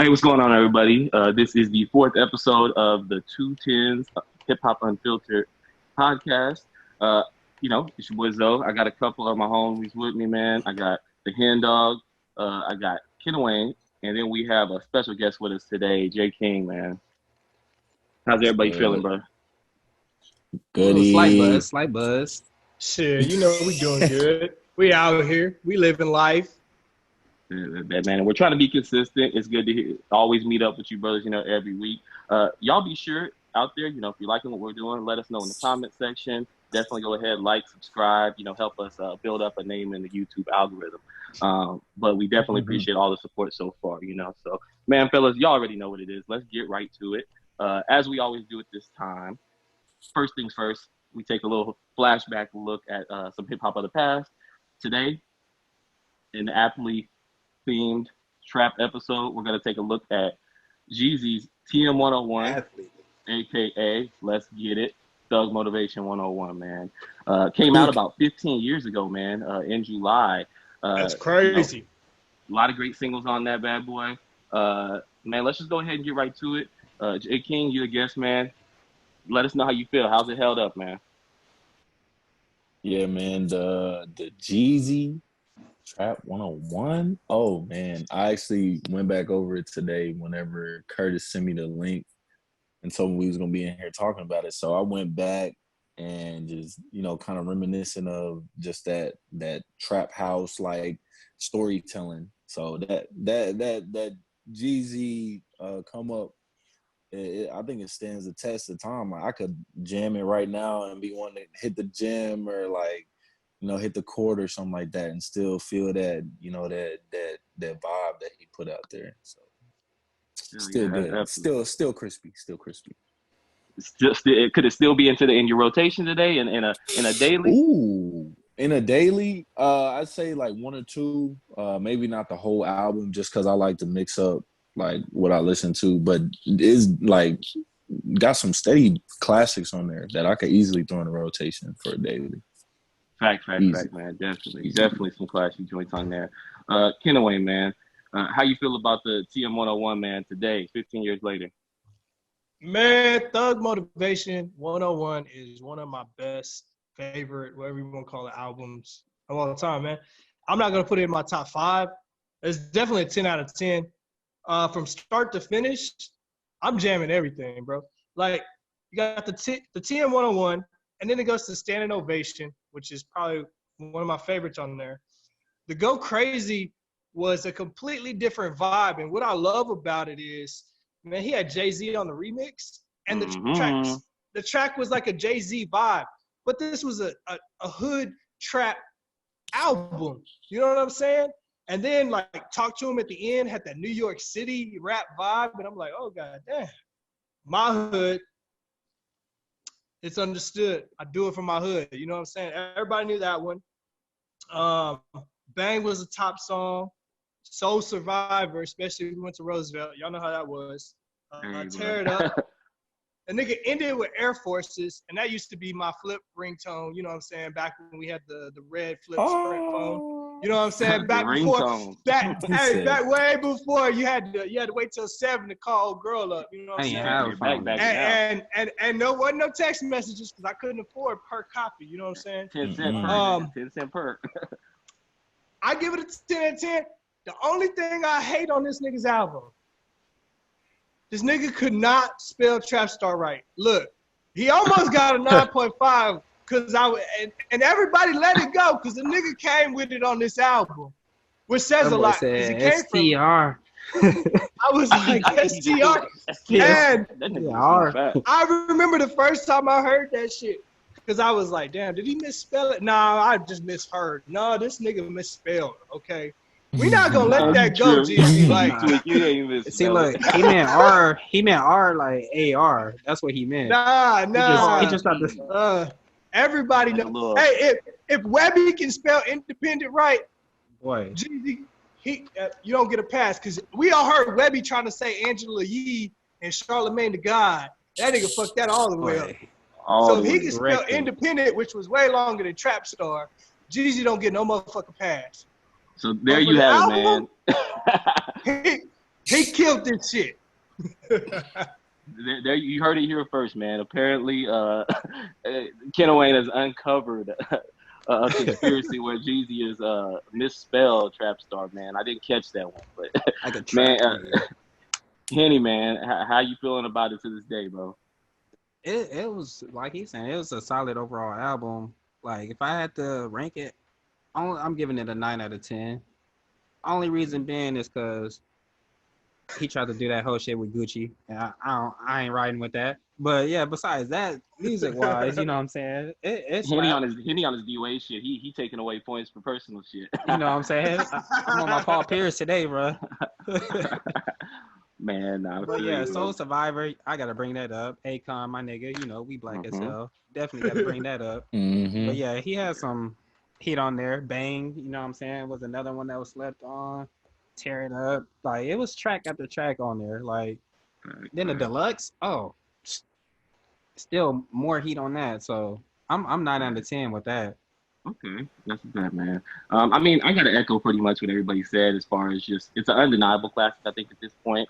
Hey, what's going on, everybody? This is the fourth episode of the Two Tens Hip Hop Unfiltered podcast. Uh, it's your boy Zoe. I got a couple of my homies with me, man. I got the Hen Dog. I got Ken Wayne, and then we have a special guest with us today, Jay King, man. How's everybody feeling, bro? Goody. Slight buzz. Shit, we doing good. We out here. We living life. Man, we're trying to be consistent. It's good to always meet up with you brothers, every week. Y'all be sure out there, if you're liking what we're doing, let us know in the comment section. Definitely go ahead, like, subscribe, help us build up a name in the YouTube algorithm. But we definitely appreciate all the support so far, So, man, fellas, y'all already know what it is. Let's get right to it. As we always do at this time, first things first, we take a little flashback look at some hip-hop of the past. Today, in the aptly themed trap episode, we're going to take a look at Jeezy's TM101, aka Let's Get It, Thug Motivation 101, man. Came out about 15 years ago, man, in July. That's crazy. A lot of great singles on that bad boy. Man, let's just go ahead and get right to it. J. King, you the guest, man. Let us know how you feel. How's it held up, man? Yeah, man, the Jeezy Trap 101. Oh man, I actually went back over it today whenever Curtis sent me the link and told me we was gonna be in here talking about it. So I went back and just, kind of reminiscing of just that trap house like storytelling. So that Jeezy come up, I think it stands the test of time. Like, I could jam it right now and be one to hit the gym or like, hit the court or something like that and still feel that, that vibe that he put out there. So still good. Absolutely. Still crispy. Still, could it still be in your rotation today in a daily? Ooh, in a daily, I'd say like one or two, maybe not the whole album, just because I like to mix up like what I listen to, but is like got some steady classics on there that I could easily throw in a rotation for a daily. Fact, man. Definitely some classic joints on there. Kenaway, man, how you feel about the TM101, man, today, 15 years later? Man, Thug Motivation 101 is one of my best, favorite, whatever you want to call it, albums of all time, man. I'm not going to put it in my top 5. It's definitely a 10 out of 10. From start to finish, I'm jamming everything, bro. Like, you got the TM101, and then it goes to Standing Ovation, which is probably one of my favorites on there. The Go Crazy was a completely different vibe. And what I love about it is, man, he had Jay-Z on the remix. And the track was like a Jay-Z vibe. But this was a hood trap album. You know what I'm saying? And then, like, Talk to Him at the end had that New York City rap vibe. And I'm like, oh, God damn. My hood. It's understood. I do it for my hood. You know what I'm saying? Everybody knew that one. Bang was a top song. Soul Survivor, especially if we went to Roosevelt. Y'all know how that was. Tear It Up. A nigga ended with Air Forces, and that used to be my flip ringtone, you know what I'm saying, back when we had the red flip Sprint phone. You know what I'm saying? Back way before you had to wait till 7 to call a girl up. You know what I'm saying? And no wasn't no text messages because I couldn't afford per copy. You know what I'm saying? 10 cent per. 10 cent per. I give it a 10 out of 10. The only thing I hate on this nigga's album, this nigga could not spell Trap Star right. Look, he almost got a 9.5. Cause and everybody let it go because the nigga came with it on this album, which says a lot. Said STR. I was like STR, and I remember the first time I heard that shit because I was like, damn, did he misspell it? Nah, I just misheard. No, this nigga misspelled. Okay, we not gonna let that go, Jeezy. Like, see, look, he meant R like AR. That's what he meant. Nah. He just got this. Everybody knows. Hey, if Webby can spell independent right, boy, Jeezy, you don't get a pass because we all heard Webby trying to say Angela Yee and Charlamagne the God. That nigga fucked that all the way up. So if he can spell independent, which was way longer than Trap Star, Jeezy don't get no motherfucking pass. So there you have it, man. They killed this shit. There, you heard it here first, man. Apparently, Kenna Wayne has uncovered a conspiracy where Jeezy is misspelled Trap Star, man. I didn't catch that one, but Like a man, trap. Henny, man, how you feeling about it to this day, bro? It was like he's saying, it was a solid overall album. Like if I had to rank it, I'm giving it a 9 out of 10. Only reason being is because he tried to do that whole shit with Gucci, and I ain't riding with that. But yeah, besides that, music wise, you know what I'm saying? It's Henny like, on his DOA shit. He taking away points for personal shit. you know what I'm saying? I'm on my Paul Pierce today, bro. Man, But yeah, Soul Survivor, I gotta bring that up. Akon, my nigga, you know, we black as hell. Definitely gotta bring that up. Mm-hmm. But yeah, he had some heat on there. Bang, you know what I'm saying? Was another one that was slept on. Tear It Up. Like it was track after track on there. Like then the deluxe, oh, still more heat on that. So I'm 9 out of 10 with that. Okay, that's bad, man. I mean, I gotta echo pretty much what everybody said as far as just it's an undeniable classic. I think at this point,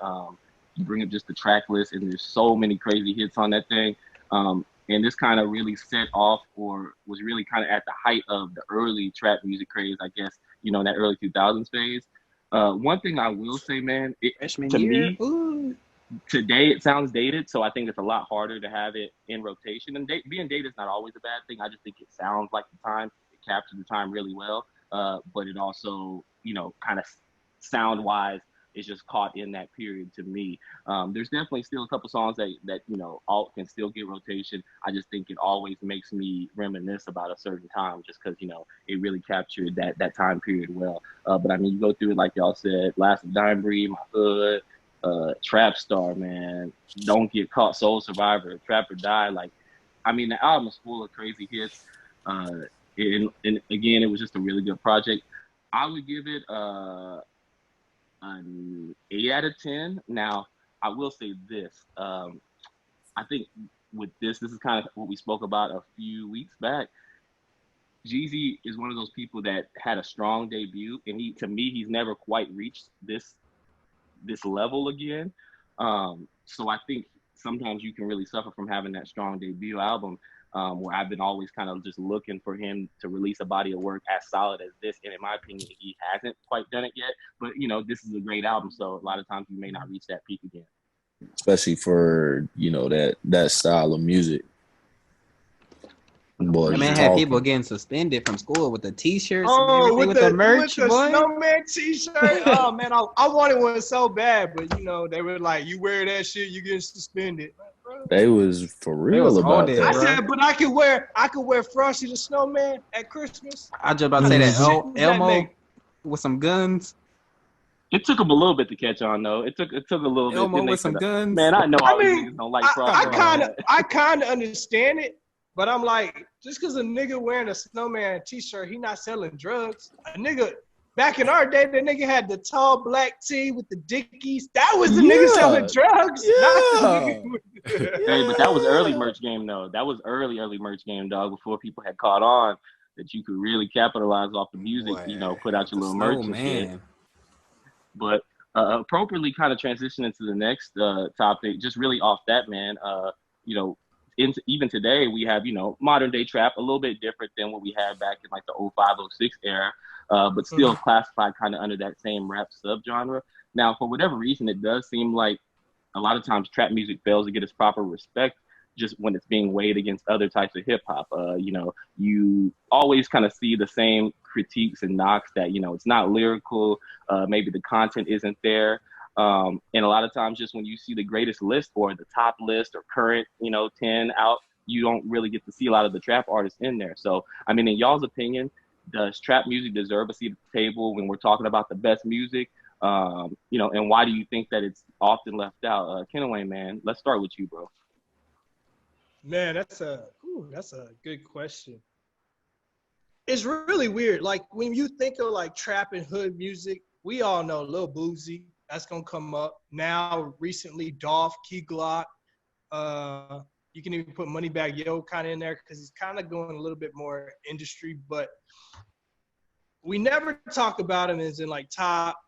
you bring up just the track list, and there's so many crazy hits on that thing. And this kind of really set off, or was really kind of at the height of the early trap music craze, I guess. You know, in that early 2000s phase. One thing I will say, man, Freshman to year, me, ooh. today it sounds dated, so I think it's a lot harder to have it in rotation. And being dated is not always a bad thing. I just think it sounds like the time. It captures the time really well, but it also, you know, kind of sound-wise is just caught in that period to me. There's definitely still a couple songs that you know all can still get rotation. I just think it always makes me reminisce about a certain time, just because you know it really captured that time period well. But I mean, you go through it like y'all said, Last of Dime Breed, My Hood. Trap Star, man, Don't Get Caught, Soul Survivor, Trap or Die. Like, I mean, the album is full of crazy hits. And again, it was just a really good project. I would give it an 8 out of 10. Now, I will say this. I think with this is kind of what we spoke about a few weeks back. Jeezy is one of those people that had a strong debut, and to me, he's never quite reached this level again. So I think sometimes you can really suffer from having that strong debut album, where I've been always kind of just looking for him to release a body of work as solid as this. And in my opinion, he hasn't quite done it yet. But, you know, this is a great album. So a lot of times you may not reach that peak again. Especially for, you know, that style of music. Boy, That man had people getting suspended from school with the T-shirts and everything, with the merch, with the boy. snowman T-shirt. Oh man, I wanted one so bad, but you know they were like, "You wear that shit, you getting suspended." They was for real about that. I said, but I could wear Frosty the Snowman at Christmas. I just about to say that Elmo with some guns. It took him a little bit to catch on, though. It took a little bit. Elmo with some guns. Man, I know all these niggas don't like Frosty. I kind of understand it. But I'm like, just because a nigga wearing a snowman T-shirt, he not selling drugs. A nigga, back in our day, the nigga had the tall black tee with the Dickies. That was the nigga selling drugs. Yeah. Not the nigga Hey, but that was early merch game, though. That was early merch game, dog, before people had caught on that you could really capitalize off the music, you know, put out your little merch and shit. But appropriately kind of transition into the next topic, just really off that, man, you know, even today we have, you know, modern day trap, a little bit different than what we had back in like the 05, 06 era, but still classified kind of under that same rap subgenre. Now, for whatever reason, it does seem like a lot of times trap music fails to get its proper respect just when it's being weighed against other types of hip hop. You know, you always kind of see the same critiques and knocks that, you know, it's not lyrical, maybe the content isn't there. And a lot of times just when you see the greatest list or the top list or current, you know, 10 out, you don't really get to see a lot of the trap artists in there. So, I mean, in y'all's opinion, does trap music deserve a seat at the table when we're talking about the best music? You know, and why do you think that it's often left out? Kenna Wayne, man, let's start with you, bro. Man, that's a good question. It's really weird. Like when you think of like trap and hood music, we all know Lil Boosie. That's gonna come up now. Recently, Dolph, Key Glock. You can even put Moneybagg Yo kind of in there because he's kind of going a little bit more industry. But we never talk about him as in like top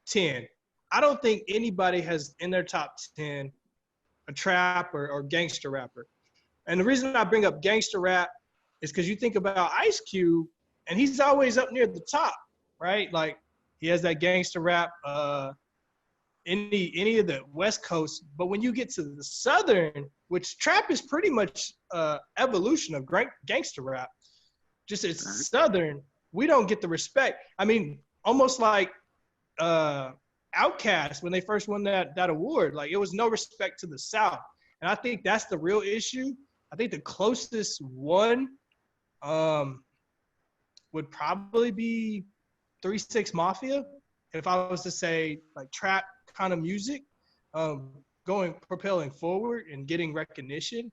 10. I don't think anybody has in their top 10 a trap or gangster rapper. And the reason I bring up gangster rap is because you think about Ice Cube, and he's always up near the top, right? Like he has that gangster rap, any of the West Coast. But when you get to the Southern, which trap is pretty much evolution of gangster rap, just it's Southern, we don't get the respect. I mean, almost like Outkast when they first won that award, like it was no respect to the South. And I think that's the real issue. I think the closest one would probably be 3 6 Mafia. If I was to say like trap kind of music, propelling forward and getting recognition.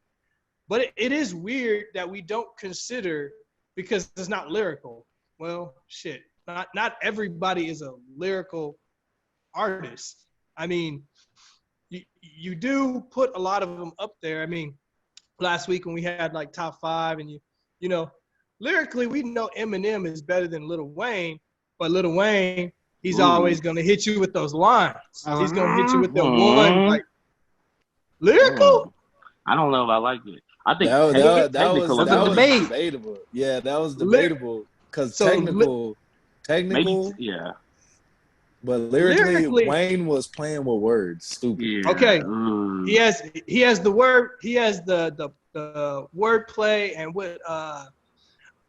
But it is weird that we don't consider, because it's not lyrical. Well, shit, not everybody is a lyrical artist. I mean, you do put a lot of them up there. I mean, last week when we had like top 5, and you know, lyrically we know Eminem is better than Lil Wayne, but Lil Wayne, he's always gonna hit you with those lines. He's gonna hit you with the one like lyrical. I don't know if I like it. I think that was debatable. Yeah, that was debatable because technical, maybe, yeah. But lyrically, Wayne was playing with words. Stupid. Yeah. Okay. He has the word. He has the word play and what.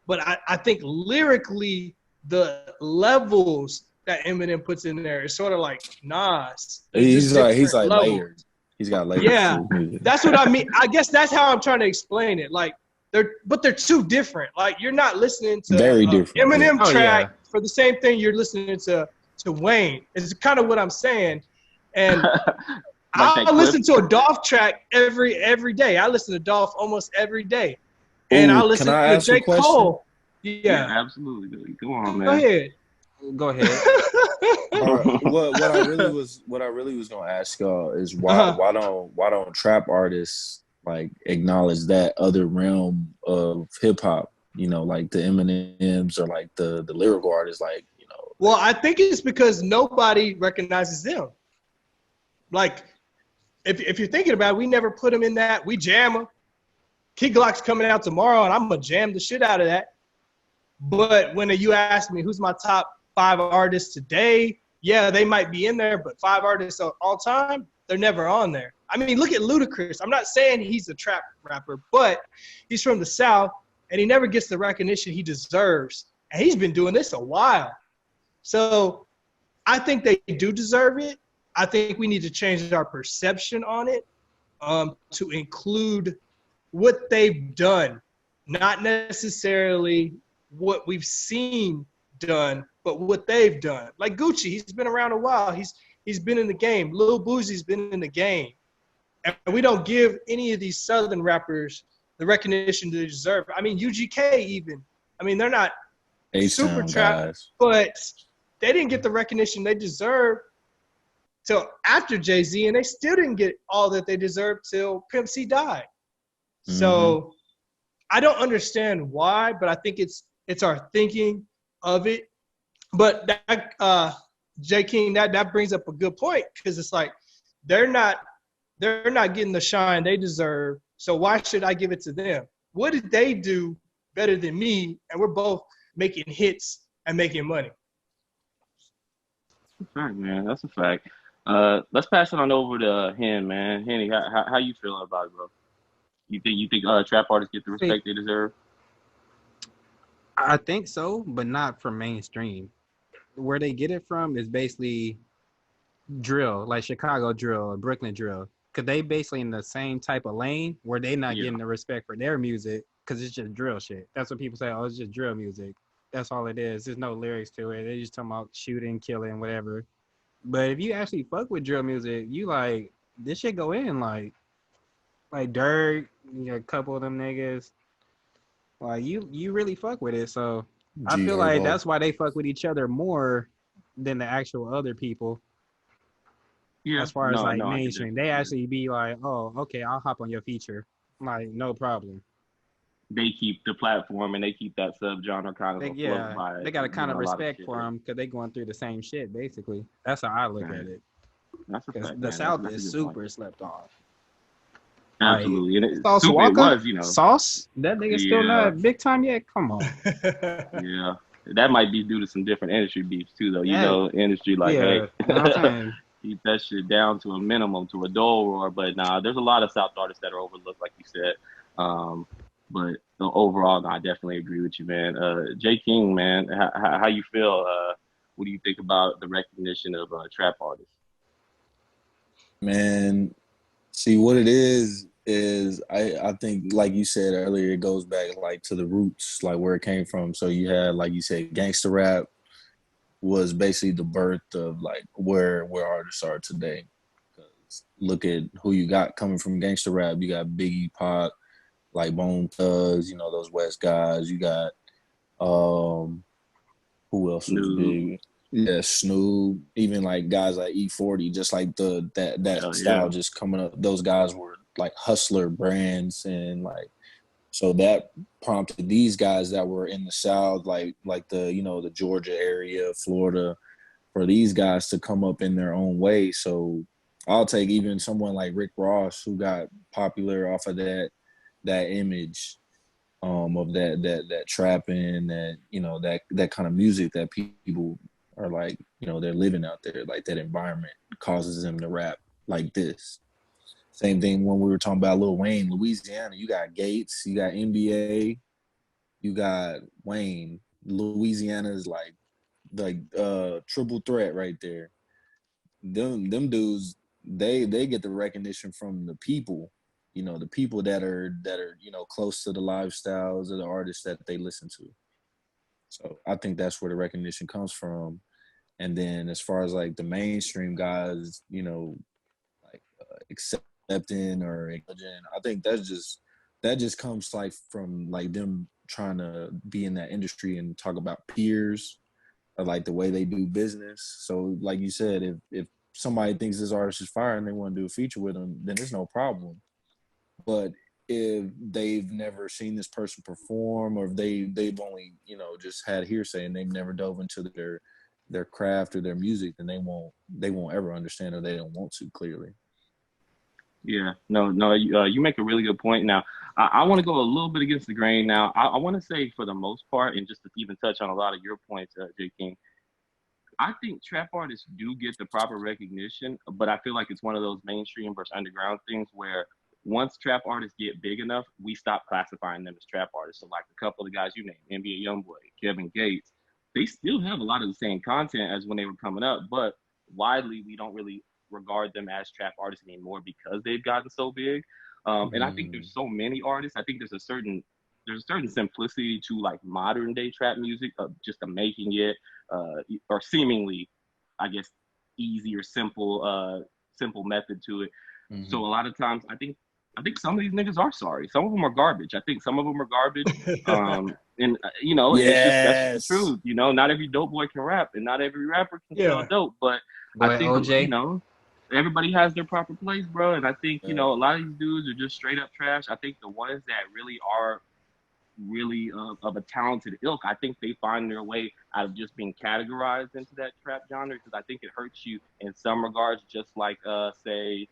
But I think lyrically, the levels that Eminem puts in there is sort of like Nas. He's like layered. He's got layers. Yeah, that's what I mean. I guess that's how I'm trying to explain it. Like they're too different. Like you're not listening to very different Eminem track for the same thing you're listening to Wayne. It's kind of what I'm saying. And I listen to a Dolph track every day. I listen to Dolph almost every day. And I listen to J. Cole. Yeah, absolutely. Go on, man. Go ahead. What I really was gonna ask y'all is why don't trap artists like acknowledge that other realm of hip hop? You know, like the Eminems or like the lyrical artists, like, you know. Well, I think it's because nobody recognizes them. Like, if you're thinking about it, we never put them in that. We jam them. Kid Glock's coming out tomorrow, and I'm gonna jam the shit out of that. But when you ask me who's my top 5 artists today, yeah, they might be in there, but 5 artists of all time, they're never on there. I mean, look at Ludacris. I'm not saying he's a trap rapper, but he's from the South, and he never gets the recognition he deserves. And he's been doing this a while. So I think they do deserve it. I think we need to change our perception on it to include what they've done, not necessarily what we've seen done, but what they've done. Like Gucci, he's been around a while. He's been in the game. Lil Boosie's been in the game. And we don't give any of these Southern rappers the recognition they deserve. I mean, UGK even. I mean, they're not super trap, but they didn't get the recognition they deserve till after Jay-Z, and they still didn't get all that they deserved till Pimp C died. Mm-hmm. So I don't understand why, but I think it's our thinking of it. But that, J. King, that brings up a good point, because it's like they're not getting the shine they deserve. So why should I give it to them? What did they do better than me? And we're both making hits and making money. That's a fact, man. That's a fact. Let's pass it on over to Hen, man. Henny, how you feeling about it, bro? You think trap artists get the respect they deserve? I think so, but not from mainstream. Where they get it from is basically drill, like Chicago drill or Brooklyn drill, because they basically in the same type of lane where they not getting the respect for their music because it's just drill shit. That's what people say. Oh, it's just drill music. That's all it is. There's no lyrics to it. They just talking about shooting, killing, whatever. But if you actually fuck with drill music, you like this shit go in like Dirk, a couple of them niggas. Like you really fuck with it. So I feel like that's why they fuck with each other more than the actual other people. Yeah. As far as mainstream, they actually be like, oh, okay, I'll hop on your feature. Like, no problem. They keep the platform and they keep that subgenre kind of they got a kind of respect for them because they going through the same shit, basically. That's how I look at it. That's a Because fact, the man. South That's a is good point. super slept off. Absolutely, and Sauce it Walker, was, you know, Sauce, that nigga still yeah, not big time yet. Come on, yeah. That might be due to some different industry beefs too, though. You that know, industry like, yeah, hey, you know what I'm saying. keep that shit down to a minimum, to a dull roar. But nah, there's a lot of South artists that are overlooked, like you said. Um, but overall, nah, I definitely agree with you, man. Jay King, man, how you feel? What do you think about the recognition of trap artists? Man, see what it is I think like you said earlier, it goes back like to the roots, like where it came from. So you had, like you said, gangster rap was basically the birth of like where artists are today. 'Cause look at who you got coming from gangster rap. You got Biggie, Pac, like Bone Thugs, you know, those West guys. You got who else was Snoop, big? Yeah, Snoop, even like guys like E40, just like that hell yeah, style just coming up. Those guys were like hustler brands, and like so that prompted these guys that were in the South, like the, you know, the Georgia area, Florida, for these guys to come up in their own way. So I'll take even someone like Rick Ross, who got popular off of that image, of that trapping, that, you know, that kind of music that people are like, you know, they're living out there, like that environment causes them to rap like this. Same thing when we were talking about Lil Wayne, Louisiana. You got Gates, you got NBA, you got Wayne. Louisiana is like triple threat right there. Them dudes, they get the recognition from the people, you know, the people that are, you know, close to the lifestyles of the artists that they listen to. So I think that's where the recognition comes from. And then as far as like the mainstream guys, you know, like accepting or acknowledging, I think that just comes like from like them trying to be in that industry and talk about peers, or like the way they do business. So like you said, if somebody thinks this artist is fire and they want to do a feature with them, then there's no problem. But if they've never seen this person perform, or if they've only, you know, just had hearsay and they've never dove into their craft or their music, then they won't ever understand, or they don't want to, clearly. yeah. No. You make a really good point. Now, I want to go a little bit against the grain. Now, I want to say for the most part, and just to even touch on a lot of your points, J. King, I think trap artists do get the proper recognition, but I feel like it's one of those mainstream versus underground things where once trap artists get big enough, we stop classifying them as trap artists. So like a couple of the guys you named, NBA YoungBoy, Kevin Gates, they still have a lot of the same content as when they were coming up, but widely we don't really regard them as trap artists anymore because they've gotten so big. And I think there's so many artists. I think there's a certain simplicity to like modern day trap music, just the making it, or seemingly, I guess, easy or simple method to it. Mm-hmm. So a lot of times, I think some of these niggas are sorry. Some of them are garbage. I think some of them are garbage. And you know, it's just that's just the Yes. truth. You know, not every dope boy can rap, and not every rapper can sell Yeah. dope. But I Boy, think OJ. you know, everybody has their proper place, bro. And I think you know, a lot of these dudes are just straight up trash. I think the ones that really are really of a talented ilk, I think they find their way out of just being categorized into that trap genre, because I think it hurts you in some regards, just like say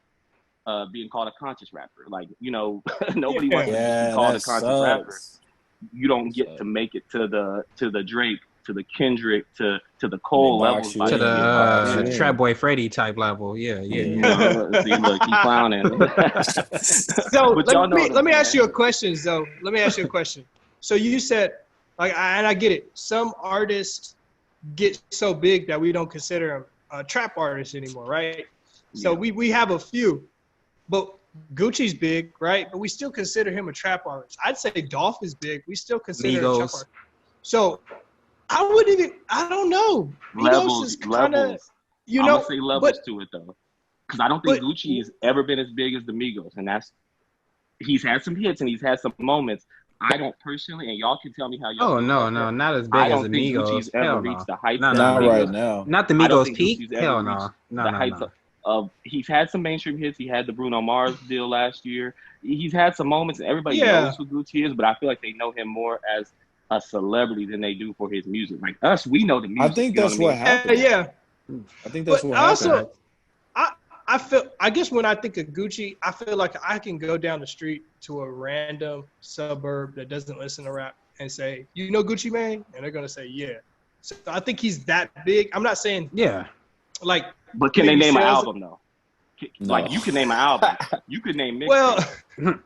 being called a conscious rapper. Like, you know, nobody wants to just be Yeah, called a that conscious rapper. sucks. You don't That get to sucks. make it to the Drake, to the Kendrick, to the They Cole box levels you by To the the in. They get boxed box you in. Trap in. Boy Freddy type level. Yeah, yeah, You yeah. know, see, look, he clowning. So But y'all let know me what I'm let me ask you a saying. question, Zoe. Let me ask you a question. So you said, and I get it. Some artists get so big that we don't consider them trap artists anymore, right? So Yeah. we have a few, but Gucci's big, right? But we still consider him a trap artist. I'd say Dolph is big. We still consider him a trap Migos. artist. So I don't know. Migos is kind of, Levels. you I'm know, gonna say levels but to it though, because I don't think but Gucci has ever been as big as the Migos, and he's had some hits and he's had some moments. I don't personally, and y'all can tell me how y'all Oh feel no, about no, that. not as I big as the don't think Gucci's Migos. ever Hell reached no. the heights No, that no, Not the no. right Migos. now. Not the I don't Migos think peak. Gucci's ever Hell reached no. No, the no, heights no. of. He's had some mainstream hits. He had the Bruno Mars deal last year. He's had some moments, and everybody yeah, knows who Gucci is. But I feel like they know him more as a celebrity than they do for his music. Like us, we know the I music. think You know what that's I what mean? yeah, happened. yeah. I think that's But what happened. also, Facts. I I guess when I think of Gucci, I feel like I can go down the street to a random suburb that doesn't listen to rap and say, you know Gucci Mane? And they're gonna say, yeah. So I think he's that big. I'm not saying Yeah. like. But can they maybe name an sales- album though? No. Like you can name an album. You could name mixtape. Well,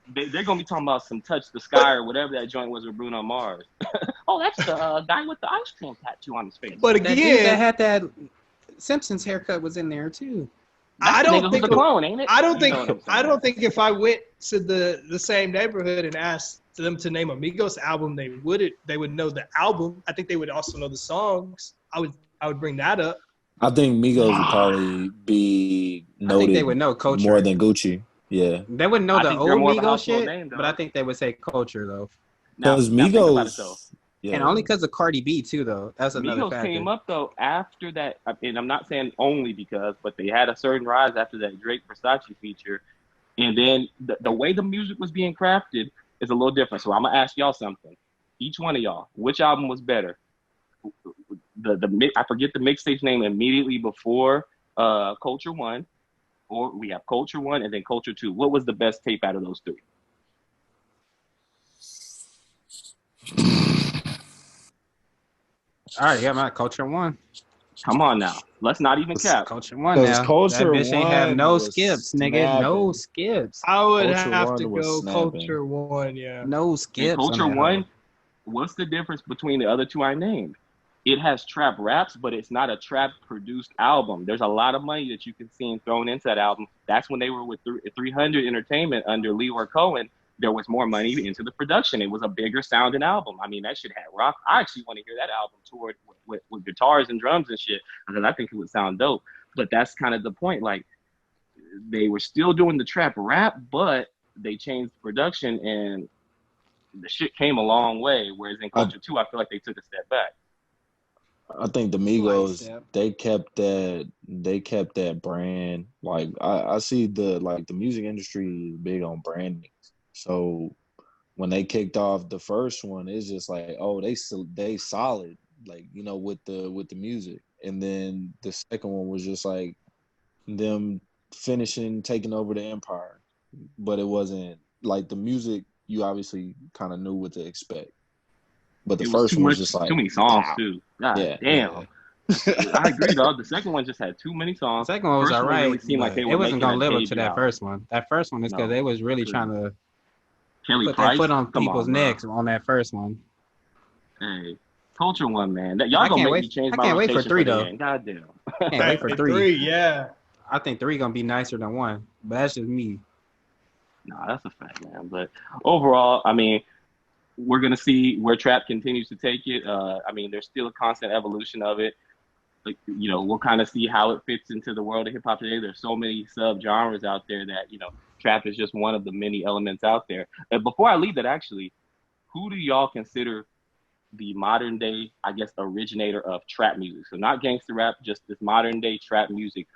They're gonna be talking about some "Touch the Sky" or whatever that joint was with Bruno Mars. Oh, that's the guy with the ice cream tattoo on his face. but That dude that again, had that Simpsons haircut was in there too. I That don't nigga think was a clone, ain't it? I don't You know what I'm think I saying. don't think if I went to the same neighborhood and asked them to name a Migos album, they would know the album. I think they would also know the songs. I would bring that up. I think Migos would probably be I noted think they would know Culture. more than Gucci. Yeah, They wouldn't know I the think old they're more of a Migos household shit, name, though. but I think they would say Culture though, because Now think about it, though. Migos. Yeah, and only because of Cardi B too though. That's another Migos factor. came up though after that, and I'm not saying only because, but they had a certain rise after that Drake Versace feature, and then the way the music was being crafted is a little different. So I'm gonna ask y'all something, each one of y'all, which album was better? I forget the mixtape's name immediately before Culture One, or we have Culture One and then Culture Two. What was the best tape out of those three? All right, yeah, my Culture One. Come on now, let's not even cap. Culture One Because now. Culture that bitch ain't have One no was skips, nigga. No snapping. skips. I would Culture have One to was go snapping. Culture One. Yeah. No In skips. Culture on that One, hoe. what's the difference between the other two I named? It has trap raps, but it's not a trap produced album. There's a lot of money that you can see thrown into that album. That's when they were with 300 Entertainment under Leroy Cohen. There was more money into the production. It was a bigger sounding album. I mean, that shit had rock. I actually want to hear that album toured with guitars and drums and shit because I think it would sound dope. But that's kind of the point. Like, they were still doing the trap rap, but they changed production and the shit came a long way. Whereas in Culture 2, I feel like they took a step back. I think the Slight Migos step. they kept that brand. Like I see the music industry is big on branding. So when they kicked off the first one, it's just like, oh, they solid, like, you know, with the music. And then the second one was just like them taking over the empire. But it wasn't like the music, you obviously kind of knew what to expect. But the It was first too one was much, just like too many songs wow. too. God Yeah, damn. I agree though. The second one just had too many The songs. second one was First all one right. really seemed like but they it were wasn't making gonna a live up to debut that album. first one. That first one is because No, they was really couldn't. trying to Kelly put Price, their foot on come people's on, bro. necks on that first one. Hey, Culture One, man. Y'all I gonna can't make wait- me change I my can't wait for rotation 3 the though. end. God damn. Can't wait for Hey, 3. Yeah. I think 3 gonna be nicer than 1, but that's just me. Nah, that's a fact, man. But overall, I mean, we're gonna see where trap continues to take it. I mean, there's still a constant evolution of it. Like, you know, we'll kind of see how it fits into the world of hip hop today. There's so many sub-genres out there that, you know, trap is just one of the many elements out there. And before I leave that, actually, who do y'all consider the modern day, I guess, originator of trap music? So not gangster rap, just this modern day trap music.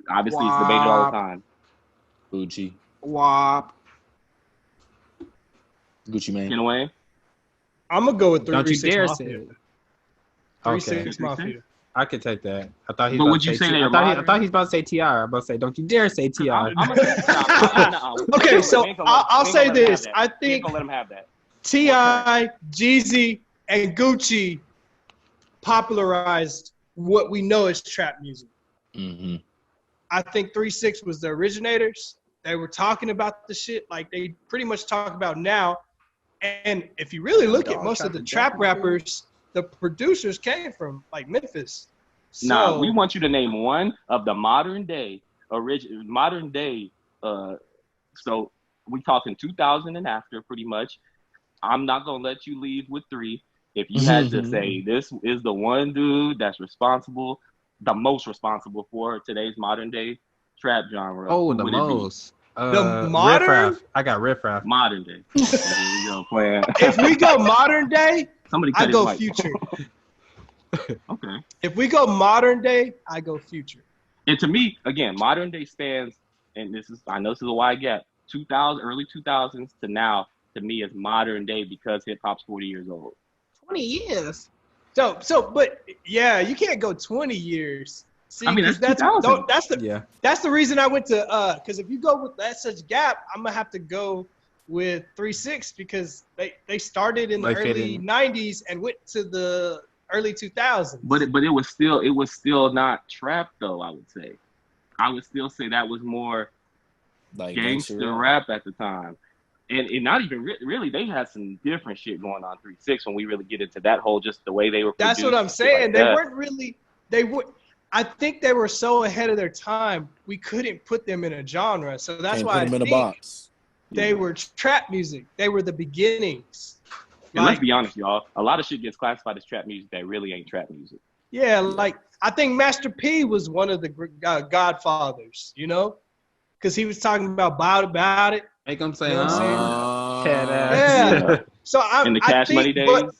Obviously, it's debated all the time. Gucci Wop. Mane. In a way, I'm gonna go with Don't you 3 dare 6 say Mafia. it. 3 Okay. 6 Mafia. I could take that. I thought he But was would about you to say T- they're I thought modern? he was about to say Ti. I was about to say, don't you dare say Ti. I'm gonna Okay, so I'll say this. I think think gonna let him have that. T.I., Jeezy, and Gucci popularized what we know as trap music. Mm-hmm. I think 3 6 was the originators. They were talking about the shit like they pretty much talk about now. And if you really look at most of the trap rappers, the producers came from like Memphis. So, Nah, we want you to name one of the modern day. So we talking 2000 and after, pretty much. I'm not gonna let you leave with 3. If you had to say this is the one dude that's responsible, the most responsible for today's modern day trap genre. Oh, who the would it be? most. The modern? Riff Raff. I got Riff Raff. Modern day. There you go, playing. if we go modern day, Somebody cut I his go mic. Future. Okay. If we go modern day, I go Future. And to me, again, modern day spans, and I know this is a wide gap, early 2000s to now, to me, is modern day because hip hop's 40 years old. 20 years. But yeah, you can't go 20 years. See, I mean, because that's 2000. Yeah. that's the reason I went to because if you go with that such gap, I'm gonna have to go with 3-6 because they started in the Like early fitting. 90s and went to the early 2000s. But it was still not trap though. I would say. I would still say that was more Like gangster rap at the time. And not even really, they had some different shit going on 3-6 when we really get into that whole just the way they were That's produced what I'm and shit like saying. They that. weren't really. They would. I think they were so ahead of their time. We couldn't put them in a genre. So that's Can't why put I them in a think box. they were trap music. They were the beginnings. And let's Like, be honest, y'all. A lot of shit gets classified as trap music that really ain't trap music. yeah, like I think Master P was one of the godfathers. You know, because he was talking about it. Make them say, You know what I'm saying? head ass. Yeah. So In the I Cash Money think, days,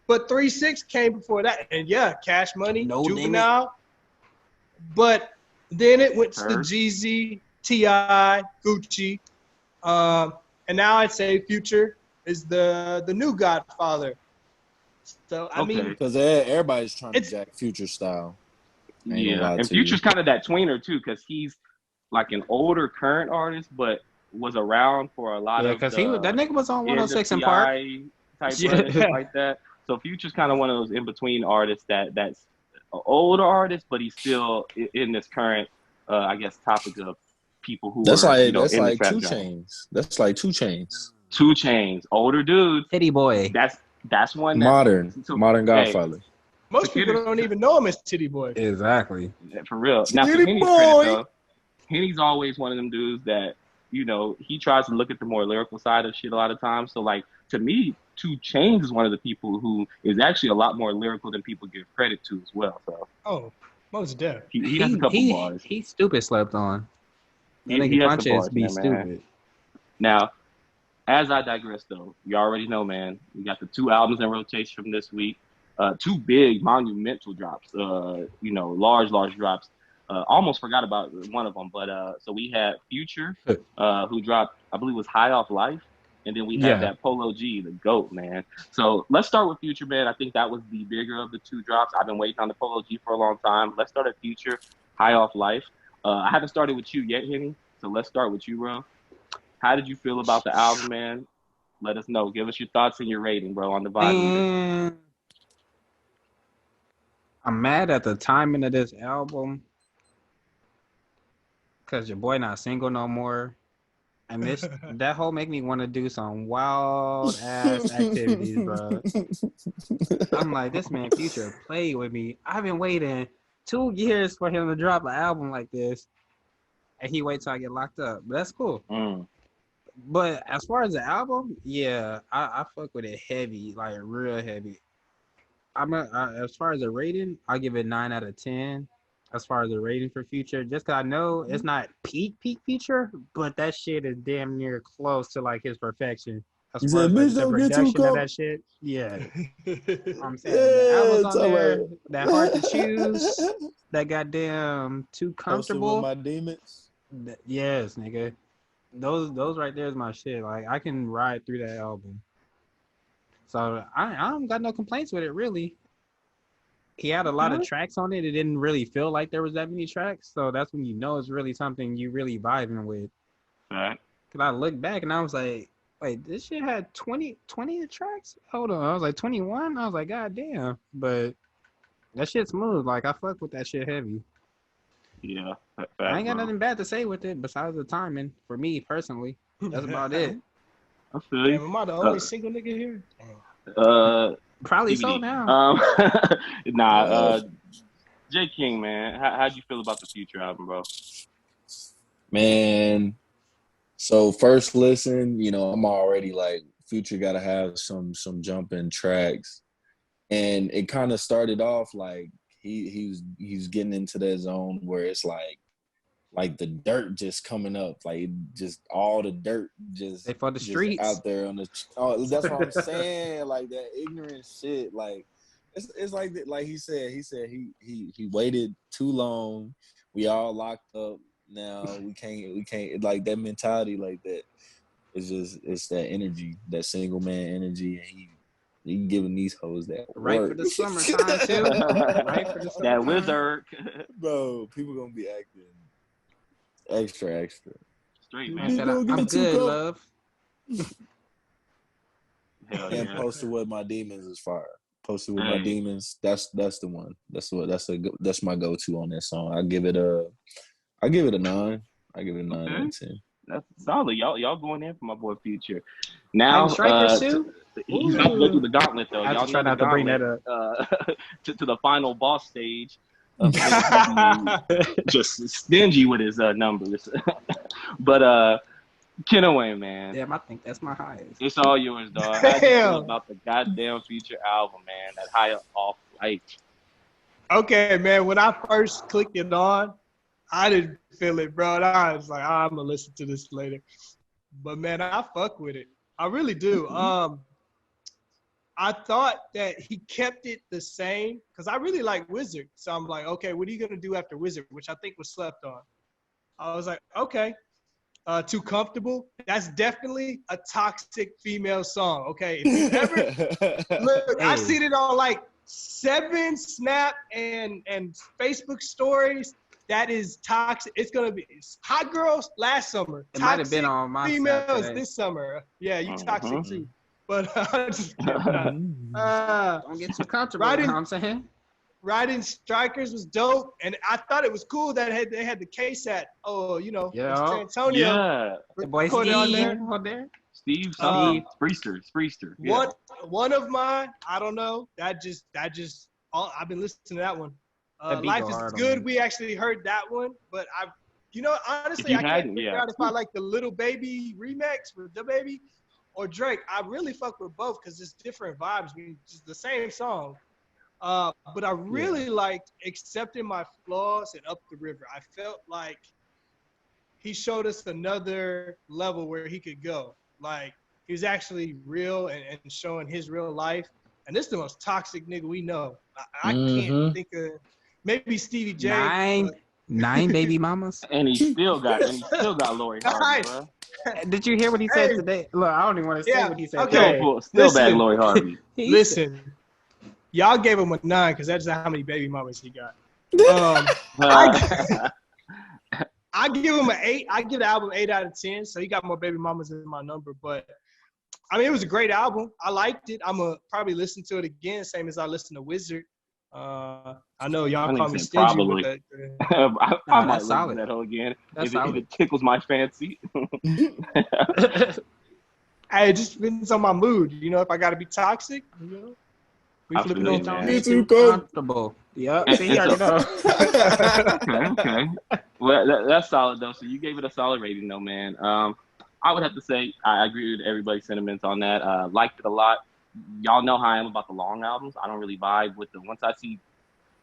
but 3-6 came before that, and yeah, Cash Money, No Limit. Juvenile. But then it went to Herb. Jeezy, T.I., Gucci, and now I'd say Future is the new Godfather. So I Okay. mean, Because everybody's trying to It's- jack Future style. Ain't gonna yeah. lie And to you. Future's kind of that tweener too, because he's like an older current artist, but was around for a lot Yeah, of because the that nigga was on end of 106 in Park. TI type Yeah. run and shit like that. So Future's kind of one of those in between artists that's an older artist, but he's still in this current, I guess, topic of people who That's are like in the trap 2 genre. Chains. That's like 2 Chains. 2 Chains, older dude. Titty boy. That's one that Modern hey, Godfather. most people don't even know him as Titty Boy. Exactly. for real. Now, to Titty Henny's boy. credit, though, Henny's always one of them dudes that, you know, he tries to look at the more lyrical side of shit a lot of times. So, like, to me, 2 Chainz is one of the people who is actually a lot more lyrical than people give credit to as well. So, Oh, most deaf. he has a couple bars. He stupid slept on. That He nigga has some punches bars be there, man. stupid. Now, as I digress, though, you already know, man, we got the 2 albums in rotation from this week. 2 big monumental drops, you know, large drops. Almost forgot about one of them, but so we had Future, who dropped, I believe it was High Off Life, and then we had Yeah. that Polo G, the GOAT, man. So let's start with Future, man. I think that was the bigger of the 2 drops. I've been waiting on the Polo G for a long time. Let's start at Future, High Off Life. I haven't started with you yet, Henny, so let's start with you, bro. How did you feel about the album, man? Let us know. Give us your thoughts and your rating, bro, on the vibe meter. Man, I'm mad at the timing of this album because your boy not single no more. And that whole make me want to do some wild ass activities, bro. I'm like, this man Future played with me. I've been waiting 2 years for him to drop an album like this, and he waits till I get locked up. But that's cool. But as far as the album, yeah, I fuck with it heavy, like real heavy. As far as the rating, I'll give it 9 out of 10. As far as the rating for Future, just 'cause I know it's not peak Future, but that shit is damn near close to like his perfection. As He far said, as like, "Bitch, the don't get too production of comfortable." that shit, yeah. I'm saying the albums on there, that hard to choose, that goddamn too comfortable. With my demons. Yes, nigga. Those right there is my shit. Like I can ride through that album. So I don't got no complaints with it really. He had a lot of tracks on it. It didn't really feel like there was that many tracks. So that's when you know it's really something you really vibing with. Right. Cause I looked back and I was like, wait, this shit had 20 tracks? Hold on. I was like 21. I was like, God damn. But that shit's smooth. Like I fuck with that shit heavy. Yeah. I ain't got nothing bad to say with it besides the timing. For me personally, that's about it. I feel you. Damn, am I the only single nigga here? Probably TBD. so now. J King, man, how'd you feel about the Future album, bro? Man, so first listen, you know, I'm already like Future got to have some jumping tracks, and it kind of started off like he's getting into that zone where it's like the dirt just coming up, like just all the dirt just for the streets out there on the. Oh, that's what I'm saying. Like that ignorant shit. Like it's like that. Like he said he waited too long. We all locked up now. We can't like that mentality like that. It's that energy, that single man energy, and You giving these hoes that Right for work. the summertime too. Right for the That summertime. wizard. Bro, people gonna be acting extra. Straight, I man. said, People I'm get too good, comfortable. love. Hell And yeah. Posted with My Demons is fire. Posted with My Hey. Demons. That's the one. That's my go-to on that song. I give it a 9. I give it a 9 out of 10. That's solid. Y'all going in for my boy Future. Now, Like Strikers too. he's about to go through the gauntlet, though. I have Y'all to try know the not to bring gauntlet that to the final boss stage. Of just stingy with his numbers. But Kenaway, man, Damn, I think that's my highest. it's all yours, dog. How do you feel Damn. about the goddamn Future album, man? That high off light. Okay, man. When I first clicked it on, I didn't feel it, bro. And I was like, I'm gonna listen to this later. But man, I fuck with it. I really do. I thought that he kept it the same because I really like Wizard. So I'm like, okay, what are you gonna do after Wizard, which I think was slept on. I was like, okay, Too Comfortable. That's definitely a toxic female song. Okay, if you ever look, I've seen it on like 7 Snap and Facebook stories. That is toxic. It's gonna be Hot Girls last summer. It might have been on my females Snap this summer. Yeah, you toxic too. But just Don't get too comfortable. Right You in- know what I'm saying? Riding Strikers was dope, and I thought it was cool that they had the case at Yeah. San Antonio. Yeah, The boy recorded on there. Steve on there. Steve something. Spreester. Yeah. One of mine, I don't know. That just I've been listening to that one. That beat Life go is hard on Good. me. We actually heard that one, but honestly, you I can't hadn't, figure yeah. out if I like the Little Baby remix with the Baby or Drake. I really fuck with both because it's different vibes. I mean, it's the same song. But I really liked Accepting My Flaws and Up the River. I felt like he showed us another level where he could go. Like, he was actually real and showing his real life. And this is the most toxic nigga we know. I can't think of maybe Stevie J. 9 baby mamas. And he still got Lori Harvey, bro. Did you hear what he said today? Look, I don't even want to say what he said. Okay. today. Still bad Lori Harvey. Listen, y'all gave him a 9 because that's how many baby mamas he got. I give him an 8. I give the album 8 out of 10. So he got more baby mamas than my number. But I mean, it was a great album. I liked it. I'm gonna probably listen to it again, same as I listened to Wizard. I know y'all call me stingy probably. with that. I might that's listen solid. to that whole again That's if it tickles my fancy. Hey, it just depends on my mood. You know, if I gotta be toxic, we flip it Absolutely, on. man. Get too comfortable. Yep. And- See, and you already know. Okay. Well, that's solid though. So you gave it a solid rating though, man. I would have to say I agree with everybody's sentiments on that. Liked it a lot. Y'all know how I am about the long albums. I don't really vibe with the once I see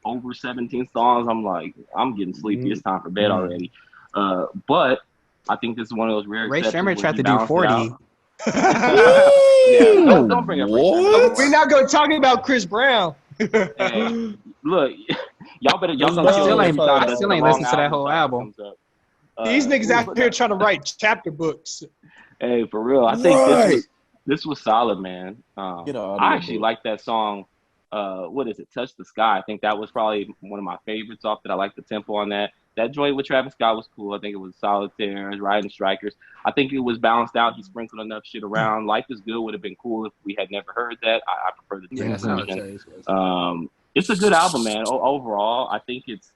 over 17 songs, I'm like, I'm getting sleepy. It's time for bed already. But I think this is one of those rare Ray exceptions Sherman where tried he to do balanced it 40. out. Yeah, don't bring up Ray Sherman. We're not gonna talk about Chris Brown. Hey, look, y'all gonna I still ain't long listened to that album whole side album. comes up. These niggas out here trying to write chapter books. Hey, for real, I think this was solid, man. Get an audio I actually book. like that song. What is it? Touch the Sky. I think that was probably one of my favorites off that. I like the tempo on that. That joint with Travis Scott was cool. I think it was Solitaire, Riding Strikers. I think it was balanced out. He sprinkled enough shit around. Life is Good would have been cool if we had never heard that. I prefer the Yeah, version. It's a good album, man. Overall, I think it's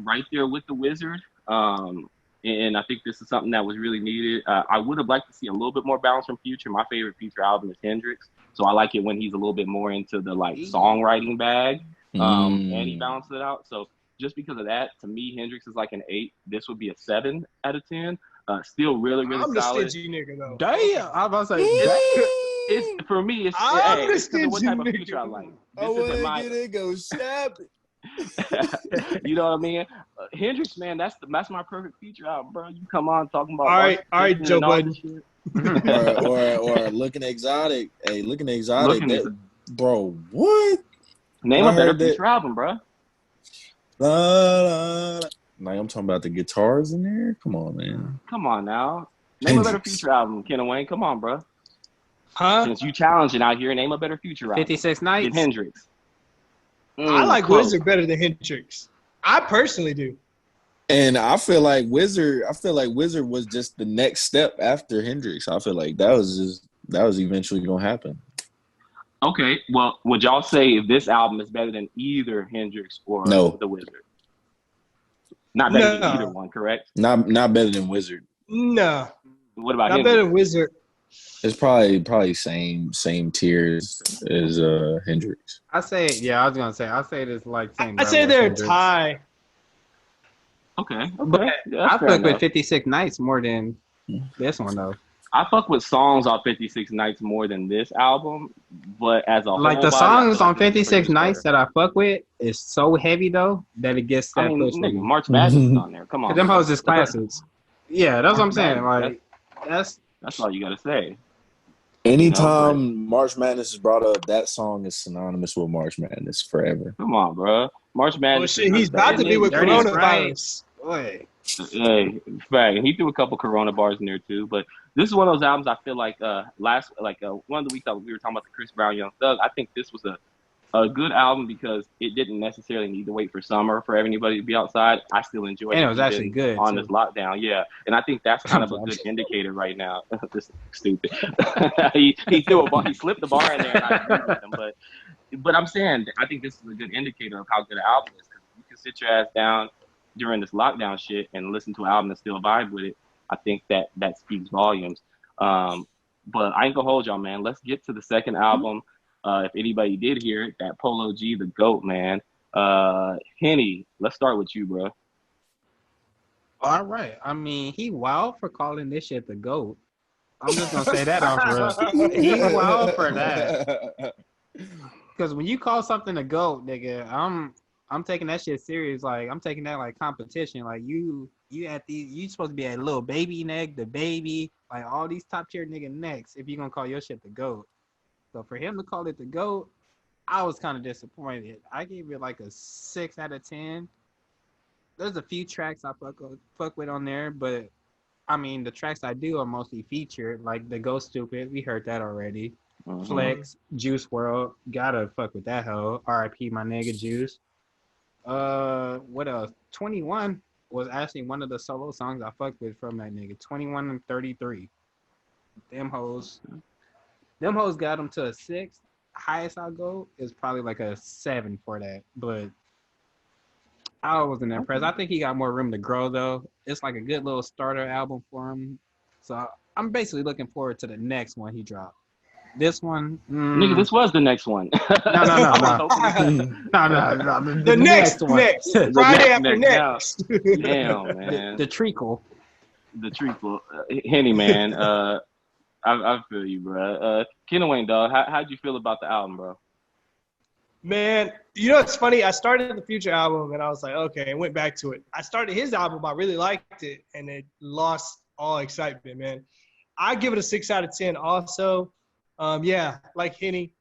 right there with The Wizard. And I think this is something that was really needed. I would have liked to see a little bit more balance from Future. My favorite Future album is Hendrix. So I like it when he's a little bit more into the like songwriting bag. And he balanced it out. So just because of that, to me, Hendrix is like an 8. This would be a 7 out of 10. Still really, really I'm the solid. stingy nigga though. Damn. I was about to say, It's for me. It's I'm the it's 'cause of what type of stingy Future I nigga. like. I This isn't want to get it, go snap it. You know what I mean? Hendrix, man, that's my perfect Future album, bro. You come on talking about All right, Joe and all Budden. this shit. or Looking Exotic. Hey, Looking Exotic. Looking bro, what? Name I a better heard that- Future album, bro. La, la, la. Like I'm talking about the guitars in there. Come on, man. Come on now. Name a better Hendrix. Future album, Ken Wayne. Come on, bro. Huh? Since you challenging out here, name a better Future album 56 than Nights. Hendrix. I like Close. Wizard better than Hendrix. I personally do. And I feel like Wizard was just the next step after Hendrix. I feel like that was eventually gonna happen. Okay, well, would y'all say if this album is better than either Hendrix or No. The Wizard? Not better than No. either one, correct? Not better than Wizard. No, What about not Hendrix? better than Wizard. It's probably same tiers as Hendrix. I say, yeah, I was gonna say, I say this like same. I say level they're as a Hendrix. Okay. Okay. But Yeah, I that's fair fuck with enough. 56 Nights more than this one though. I fuck with songs off 56 Nights more than this album, but as a whole Like the body, I feel songs on like this is 56 pretty Nights better. that I fuck with is so heavy though that it gets that I mean, push. nigga, for me. March Madness is on there. Come on. Them bro. hoes is classics. Yeah, that's what I'm saying. Madness, Like that's That's all you gotta say. Anytime March Madness is brought up, that song is synonymous with March Madness forever. Come on, bro. March Madness. Well, shit, he's about to be with Dirty coronavirus. boy. Hey, fact. And he threw a couple Corona bars in there too. But this is one of those albums I feel like one of the weeks that we were talking about the Chris Brown Young Thug. I think this was a good album because it didn't necessarily need to wait for summer for everybody to be outside. I still enjoyed it. And it was actually good on too. this lockdown. Yeah, and I think that's kind of a good indicator right now. This is stupid. he threw a bar. He slipped the bar in there, and I agree with him. But I'm saying I think this is a good indicator of how good an album is because you can sit your ass down during this lockdown shit and listen to an album and still vibe with it. I think that speaks volumes. But I ain't gonna hold y'all, man. Let's get to the second album. If anybody did hear it, that Polo G, the GOAT, man. Henny, let's start with you, bro. All right. I mean, he wild for calling this shit the GOAT. I'm just gonna say that off real. He wild for that. Because when you call something a GOAT, nigga, I'm taking that shit serious. Like I'm taking that like competition. Like you supposed to be at Lil Baby neck, the baby, like all these top tier nigga necks. If you gonna call your shit the GOAT, so for him to call it the GOAT, I was kind of disappointed. I gave it like a 6 out of 10. There's a few tracks I fuck with on there, but I mean the tracks I do are mostly featured, like the Go Stupid. We heard that already. Flex, Juice WRLD, gotta fuck with that hoe. R.I.P. my nigga Juice. What else? 21 was actually one of the solo songs I fucked with from that nigga. 21 and 33. Them hoes got him to a 6. Highest I'll go is probably like a 7 for that. But I wasn't impressed. I think he got more room to grow though. It's like a good little starter album for him. So I'm basically looking forward to the next one he dropped. This one, Nigga, this was the next one. No. No. The next one. Friday after next. next. Damn, man. The treacle. The treacle. Henny, man. I feel you, bro. Kenna Wayne, dog. How'd you feel about the album, bro? Man, you know what's funny? I started the Future album and I was like, okay, and went back to it. I started his album, I really liked it, and it lost all excitement, man. I give it a 6 out of 10 also. Yeah, like Henny,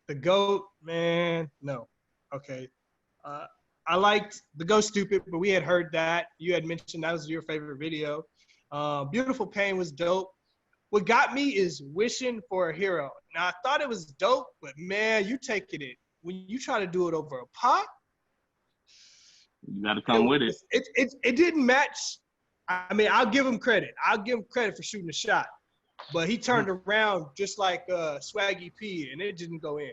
the GOAT, man, no. Okay. I liked the Go Stupid, but we had heard that. You had mentioned that was your favorite video. Beautiful Pain was dope. What got me is Wishing for a Hero. Now, I thought it was dope, but man, you taking it. When you try to do it over a pot, You got to come with it. It didn't match. I mean, I'll give him credit. I'll give him credit for shooting a shot. But he turned around just like Swaggy P, and it didn't go in.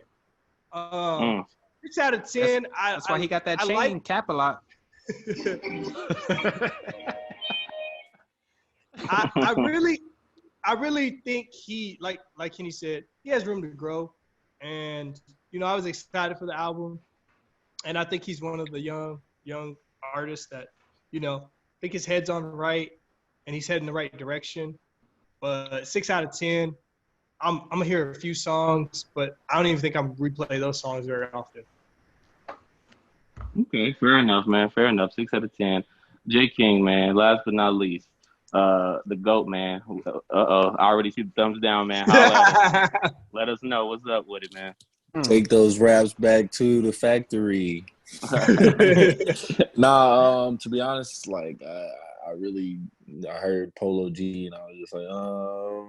6 out of 10. That's why he got that chain cap a lot. I really think he, like Kenny said, he has room to grow. And, you know, I was excited for the album. And I think he's one of the young artists that, you know, I think his head's on right and he's heading the right direction. But 6 out of 10, I'm going to hear a few songs, but I don't even think I'm going to replay those songs very often. Okay, fair enough, man. Fair enough. 6 out of 10. J. King, man. Last but not least, the GOAT, man. I already see the thumbs down, man. Let us know what's up with it, man. Take those raps back to the factory. Nah, to be honest, like I heard Polo G and I was just like, oh,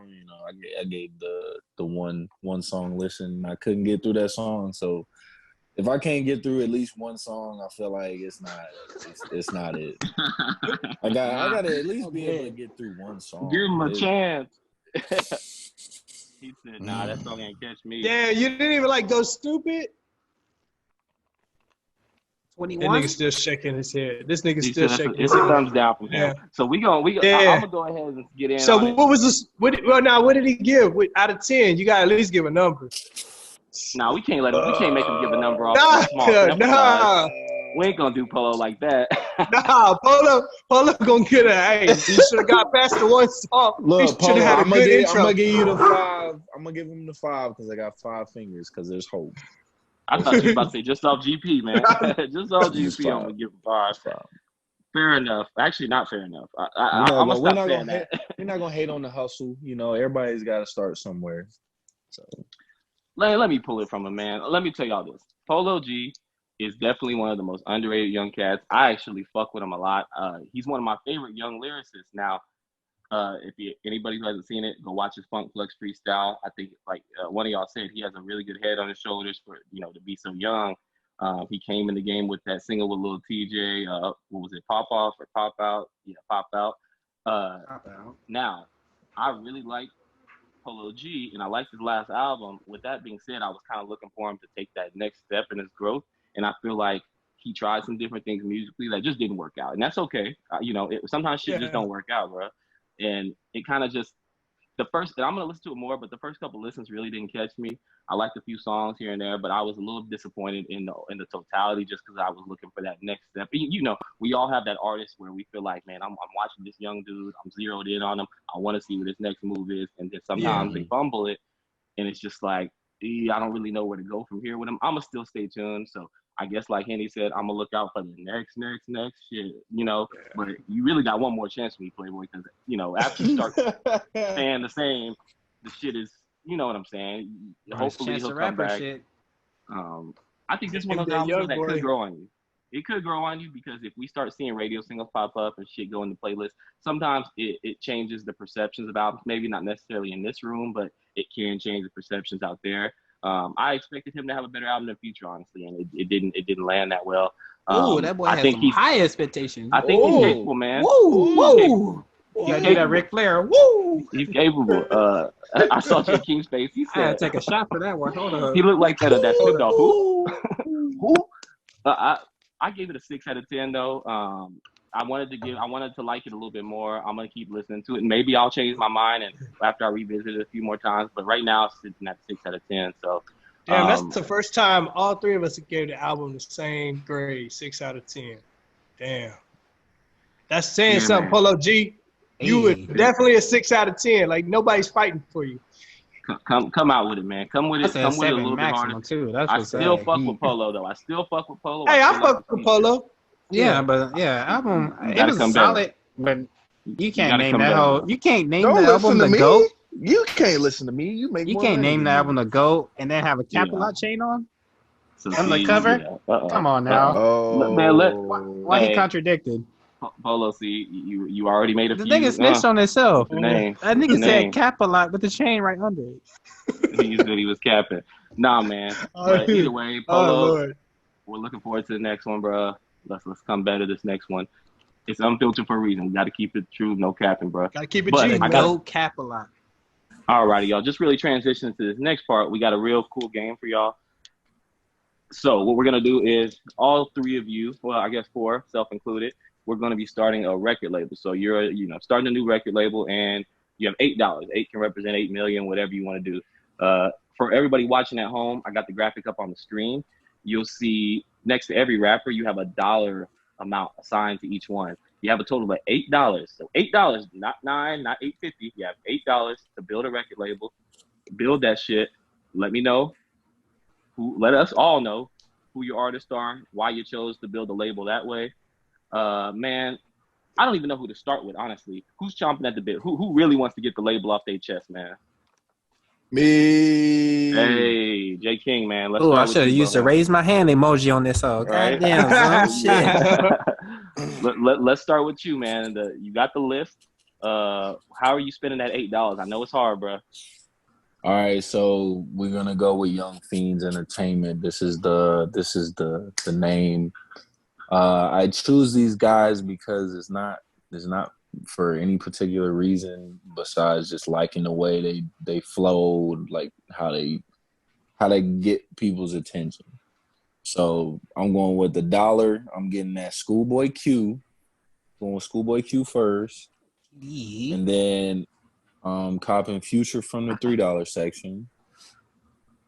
I gave the one song listen. I couldn't get through that song, so if I can't get through at least one song, I feel like it's not it. I gotta at least be able to get through one song. Give him a chance. He said, "Nah, that song ain't catch me." Yeah, you didn't even like Go Stupid. 21. That nigga still shaking his head. This nigga He still said shaking it's his a head. thumbs down from him. Yeah. So I'm gonna go ahead and get in. So on what was this? What did he give? Out of 10, you gotta at least give a number. Nah, we can't make him give a number off. Nah, small sample size. nah, We ain't gonna do Polo like that. nah. Polo gonna get a hey. You should have got past the one song. Look, He should Polo, have had a I'm good intro. gonna give you the 5. I'm gonna give him the 5 because I got 5 fingers because there's hope. I thought you were about to say just off GP, man. Just off Just GP, I'm gonna give him 5. Fair enough. Actually, not fair enough. I'm gonna stop saying that. We're not gonna hate on the hustle. Everybody's got to start somewhere. So Let me pull it from him, man. Let me tell y'all this. Polo G is definitely one of the most underrated young cats. I actually fuck with him a lot. He's one of my favorite young lyricists. Now, anybody who hasn't seen it, go watch his Funk Flex freestyle. I think, like one of y'all said, he has a really good head on his shoulders for to be so young. He came in the game with that single with Lil TJ. What was it, Pop Off or Pop Out? Yeah, Pop Out. Pop Out. Now, I really like Polo G, and I liked his last album. With that being said, I was kind of looking for him to take that next step in his growth, and I feel like he tried some different things musically that just didn't work out, and that's okay. Sometimes shit just don't work out, bro. And it kind of just and I'm gonna listen to it more, but the first couple listens really didn't catch me. I liked a few songs here and there, but I was a little disappointed in the totality just because I was looking for that next step. We all have that artist where we feel like, man, I'm watching this young dude, I'm zeroed in on him, I want to see what his next move is, and then sometimes they fumble it, and it's just like, I don't really know where to go from here with him. I'm gonna still stay tuned. So I guess, like Henny said, I'm gonna look out for the next shit, But you really got one more chance with me, Playboy, because after you start saying the same, the shit is, you know what I'm saying. Hopefully he'll come back. Shit. I think this one of those albums that could grow on you. It could grow on you because if we start seeing radio singles pop up and shit go in the playlist, sometimes it changes the perceptions of albums. Maybe not necessarily in this room, but it can change the perceptions out there. I expected him to have a better album than Future, honestly, and it didn't land that well. That boy has some high expectations. I think he's capable, man. Woo! You gotta do that Ric Flair. Woo! He's capable. I saw Jay King's face. He said, I had to take a shot for that one. Hold on. He looked like that Snoop Dogg. Who? I gave it a 6 out of 10 though. I wanted to like it a little bit more. I'm gonna keep listening to it. Maybe I'll change my mind and after I revisit it a few more times. But right now, it's sitting at 6 out of 10. So, damn, that's the first time all three of us gave the album the same grade, 6 out of 10. Damn, that's saying something, man. Polo G. You were definitely a 6 out of 10. Like nobody's fighting for you. Come out with it, man. Come with it. Come with it a little bit harder. Too. That's I still fuck with Polo though. Hey, I fuck with Polo. Yeah, but album it was solid, but you can't name that whole. You can't name the album the GOAT. You can't listen to me. You can't name the album the GOAT and then have a Capital chain on the cover. Come on now, why he contradicted? Polo, see, you already made a few. The nigga snitched on himself. That nigga said Cap-a-lot with the chain right under it. He was capping. Nah, man. But either way, Polo, we're looking forward to the next one, bro. Let's come better this next one. It's unfiltered for a reason. We got to keep it true, no capping, bro. Got to keep it G. No Cap-a-lot. Alrighty, y'all. Just really transition to this next part. We got a real cool game for y'all. So what we're gonna do is all three of you, well, I guess 4, self-included, we're going to be starting a record label. So you're, starting a new record label and you have $8. 8 can represent 8 million, whatever you want to do. For everybody watching at home, I got the graphic up on the screen. You'll see next to every rapper, you have a dollar amount assigned to each one. You have a total of $8. So $8, not $9, not $8.50. You have $8 to build a record label. Build that shit. Let me know. Let us all know who your artists are, why you chose to build a label that way. Man, I don't even know who to start with, honestly. Who's chomping at the bit? Who really wants to get the label off their chest, man? Me. Hey, Jay King, man. I should have used the raise my hand emoji on this. Right? Goddamn, son. Shit. Let's start with you, man. You got the list. How are you spending that $8? I know it's hard, bro. All right, so we're gonna go with Young Fiends Entertainment. This is the name. I choose these guys because it's not for any particular reason besides just liking the way they flow, like how they get people's attention. So I'm going with the dollar. I'm getting that Schoolboy Q. Going with Schoolboy Q first, and then copping Future from the $3 section,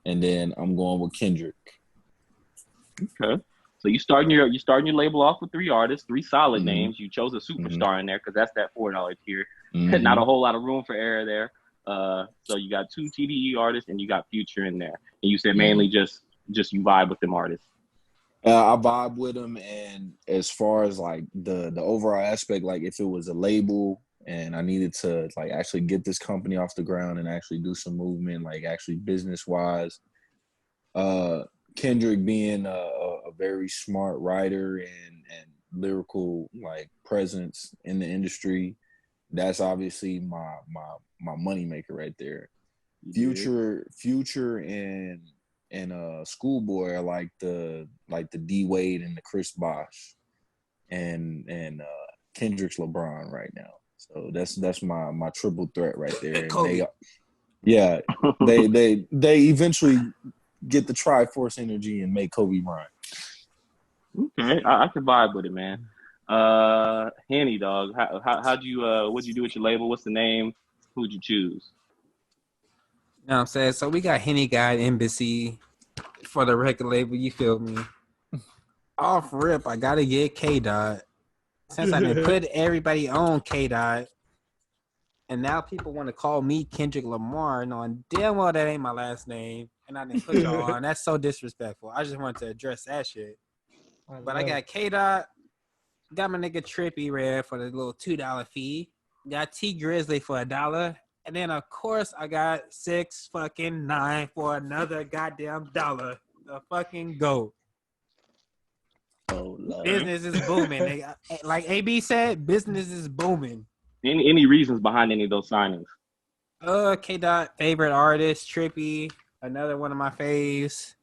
and then I'm going with Kendrick. Okay. So you starting your label off with 3 artists, 3 solid Mhm. names. You chose a superstar in there because that's that $4 tier. Mhm. Not a whole lot of room for error there. So you got 2 TDE artists and you got Future in there. And you said mainly just you vibe with them artists. I vibe with them, and as far as like the overall aspect, like if it was a label and I needed to like actually get this company off the ground and actually do some movement, like actually business wise, Kendrick being a very smart writer and lyrical like presence in the industry, that's obviously my money maker right there. Future and Schoolboy are like the D Wade and the Chris Bosh, and Kendrick's LeBron right now. So that's my triple threat right there. Kobe. They eventually get the Triforce energy and make Kobe Bryant. Okay, I can vibe with it, man. Henny, dog. How'd you what'd you do with your label? What's the name? Who'd you choose? You know what I'm saying? So we got Henny Guide Embassy for the record label, you feel me? Off rip, I gotta get K Dot. Since I done put everybody on K Dot, and now people want to call me Kendrick Lamar, knowing damn well that ain't my last name, and I didn't put y'all on. That's so disrespectful. I just wanted to address that shit. But I got K Dot, got my nigga Trippy Red for the little $2 fee, got T Grizzly for $1. And then, of course, I got 6-9 for another goddamn dollar. The fucking GOAT. Oh, Lord. Business is booming. Like AB said, business is booming. Any reasons behind any of those signings? K Dot, favorite artist, Trippy, another one of my faves.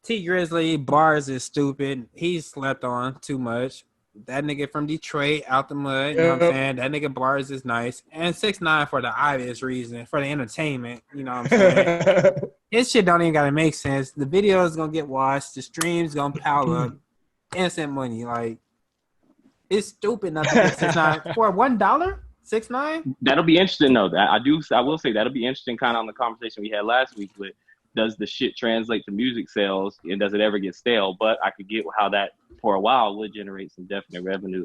T Grizzly, bars is stupid. He's slept on too much. That nigga from Detroit, out the mud, you know what I'm saying? That nigga bars is nice. And 6ix9ine for the obvious reason, for the entertainment, you know what I'm saying? His shit don't even gotta make sense. The video is gonna get watched, the streams gonna pile up, instant money. Like, it's stupid not to get 6ix9ine for $1. 6ix9ine? That'll be interesting though. I will say that'll be interesting kind of on the conversation we had last week with does the shit translate to music sales and does it ever get stale? But I could get how that for a while would generate some definite revenue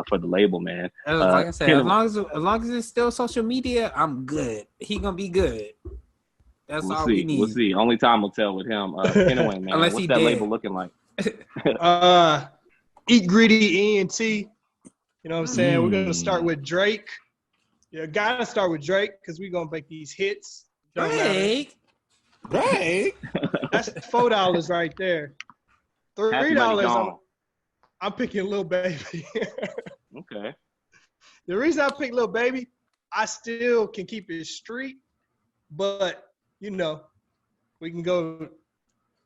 for the label, man. Like I said, as long as it's still social media, I'm good. He gonna be good. That's all we need. We'll see. Only time will tell with him. Kenway, man. Unless what's he that dead. label looking like? Eat Greedy ENT. You know what I'm saying? We're gonna start with Drake. Yeah, gotta start with Drake because we're gonna make these hits. Drake. That's $4 right there. $3. I'm picking Lil Baby. Okay. The reason I picked Lil Baby, I still can keep it street, but you know, we can go.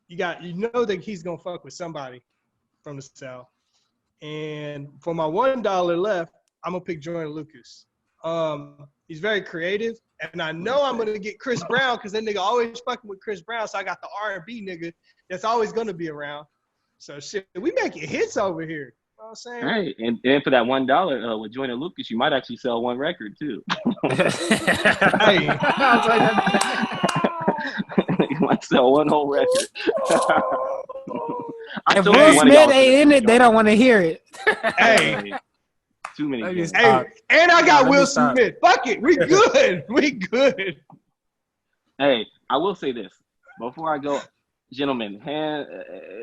You know that he's gonna fuck with somebody from the South. And for my $1 left, I'm gonna pick Jordan Lucas. He's very creative, and I know I'm gonna get Chris Brown because that nigga always fucking with Chris Brown. So I got the R&B nigga that's always gonna be around. So shit, we making hits over here. You know what I'm saying? Right, and for that $1 with Jordan Lucas, you might actually sell one record too. Hey, You might sell one whole record. If Will Smith ain't in it, they don't want to hear it. hey, too many. Let me games. stop. hey, and I got Let me Will stop. Smith. Fuck it, we good. We good. Hey, I will say this before I go, gentlemen.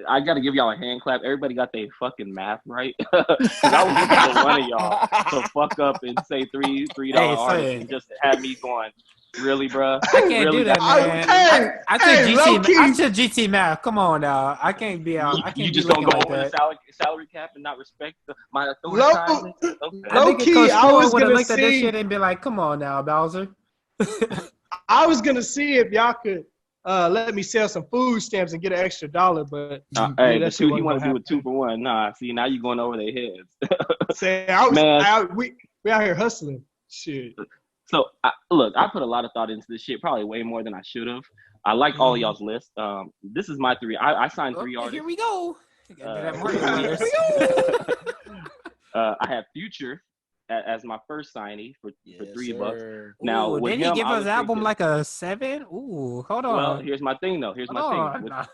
I got to give y'all a hand clap. Everybody got their fucking math right. 'Cause I was looking for one of y'all to fuck up and say $3 Hey, artists say and just have me going. Really, bro? I can't Really? do that, man. I took low-key. GT. I took GT math. Come on now. I can't be out. I You can't be just gonna looking go like over that. the salary cap and not respect my authority? Okay. I think Low-key, Coach I Stewart was would have gonna looked at this see- shit and be like, "Come on now, Bowser." I was gonna see if y'all could let me sell some food stamps and get an extra $1, but Hey, that but shit you wasn't want to gonna do a 2-for-1? Nah, see, now you're going over their heads. Say, Man. we out here hustling. Shit. So, look, I put a lot of thought into this shit, probably way more than I should have. I like all of y'all's list. This is my 3. I signed 3 artists. Here we go. Uh, Market I have Future as my first signee for $3. Now, Ooh, with didn't he him, give I his was album thinking- like a 7? Ooh, hold on. Well, here's my thing, though. With, Nah.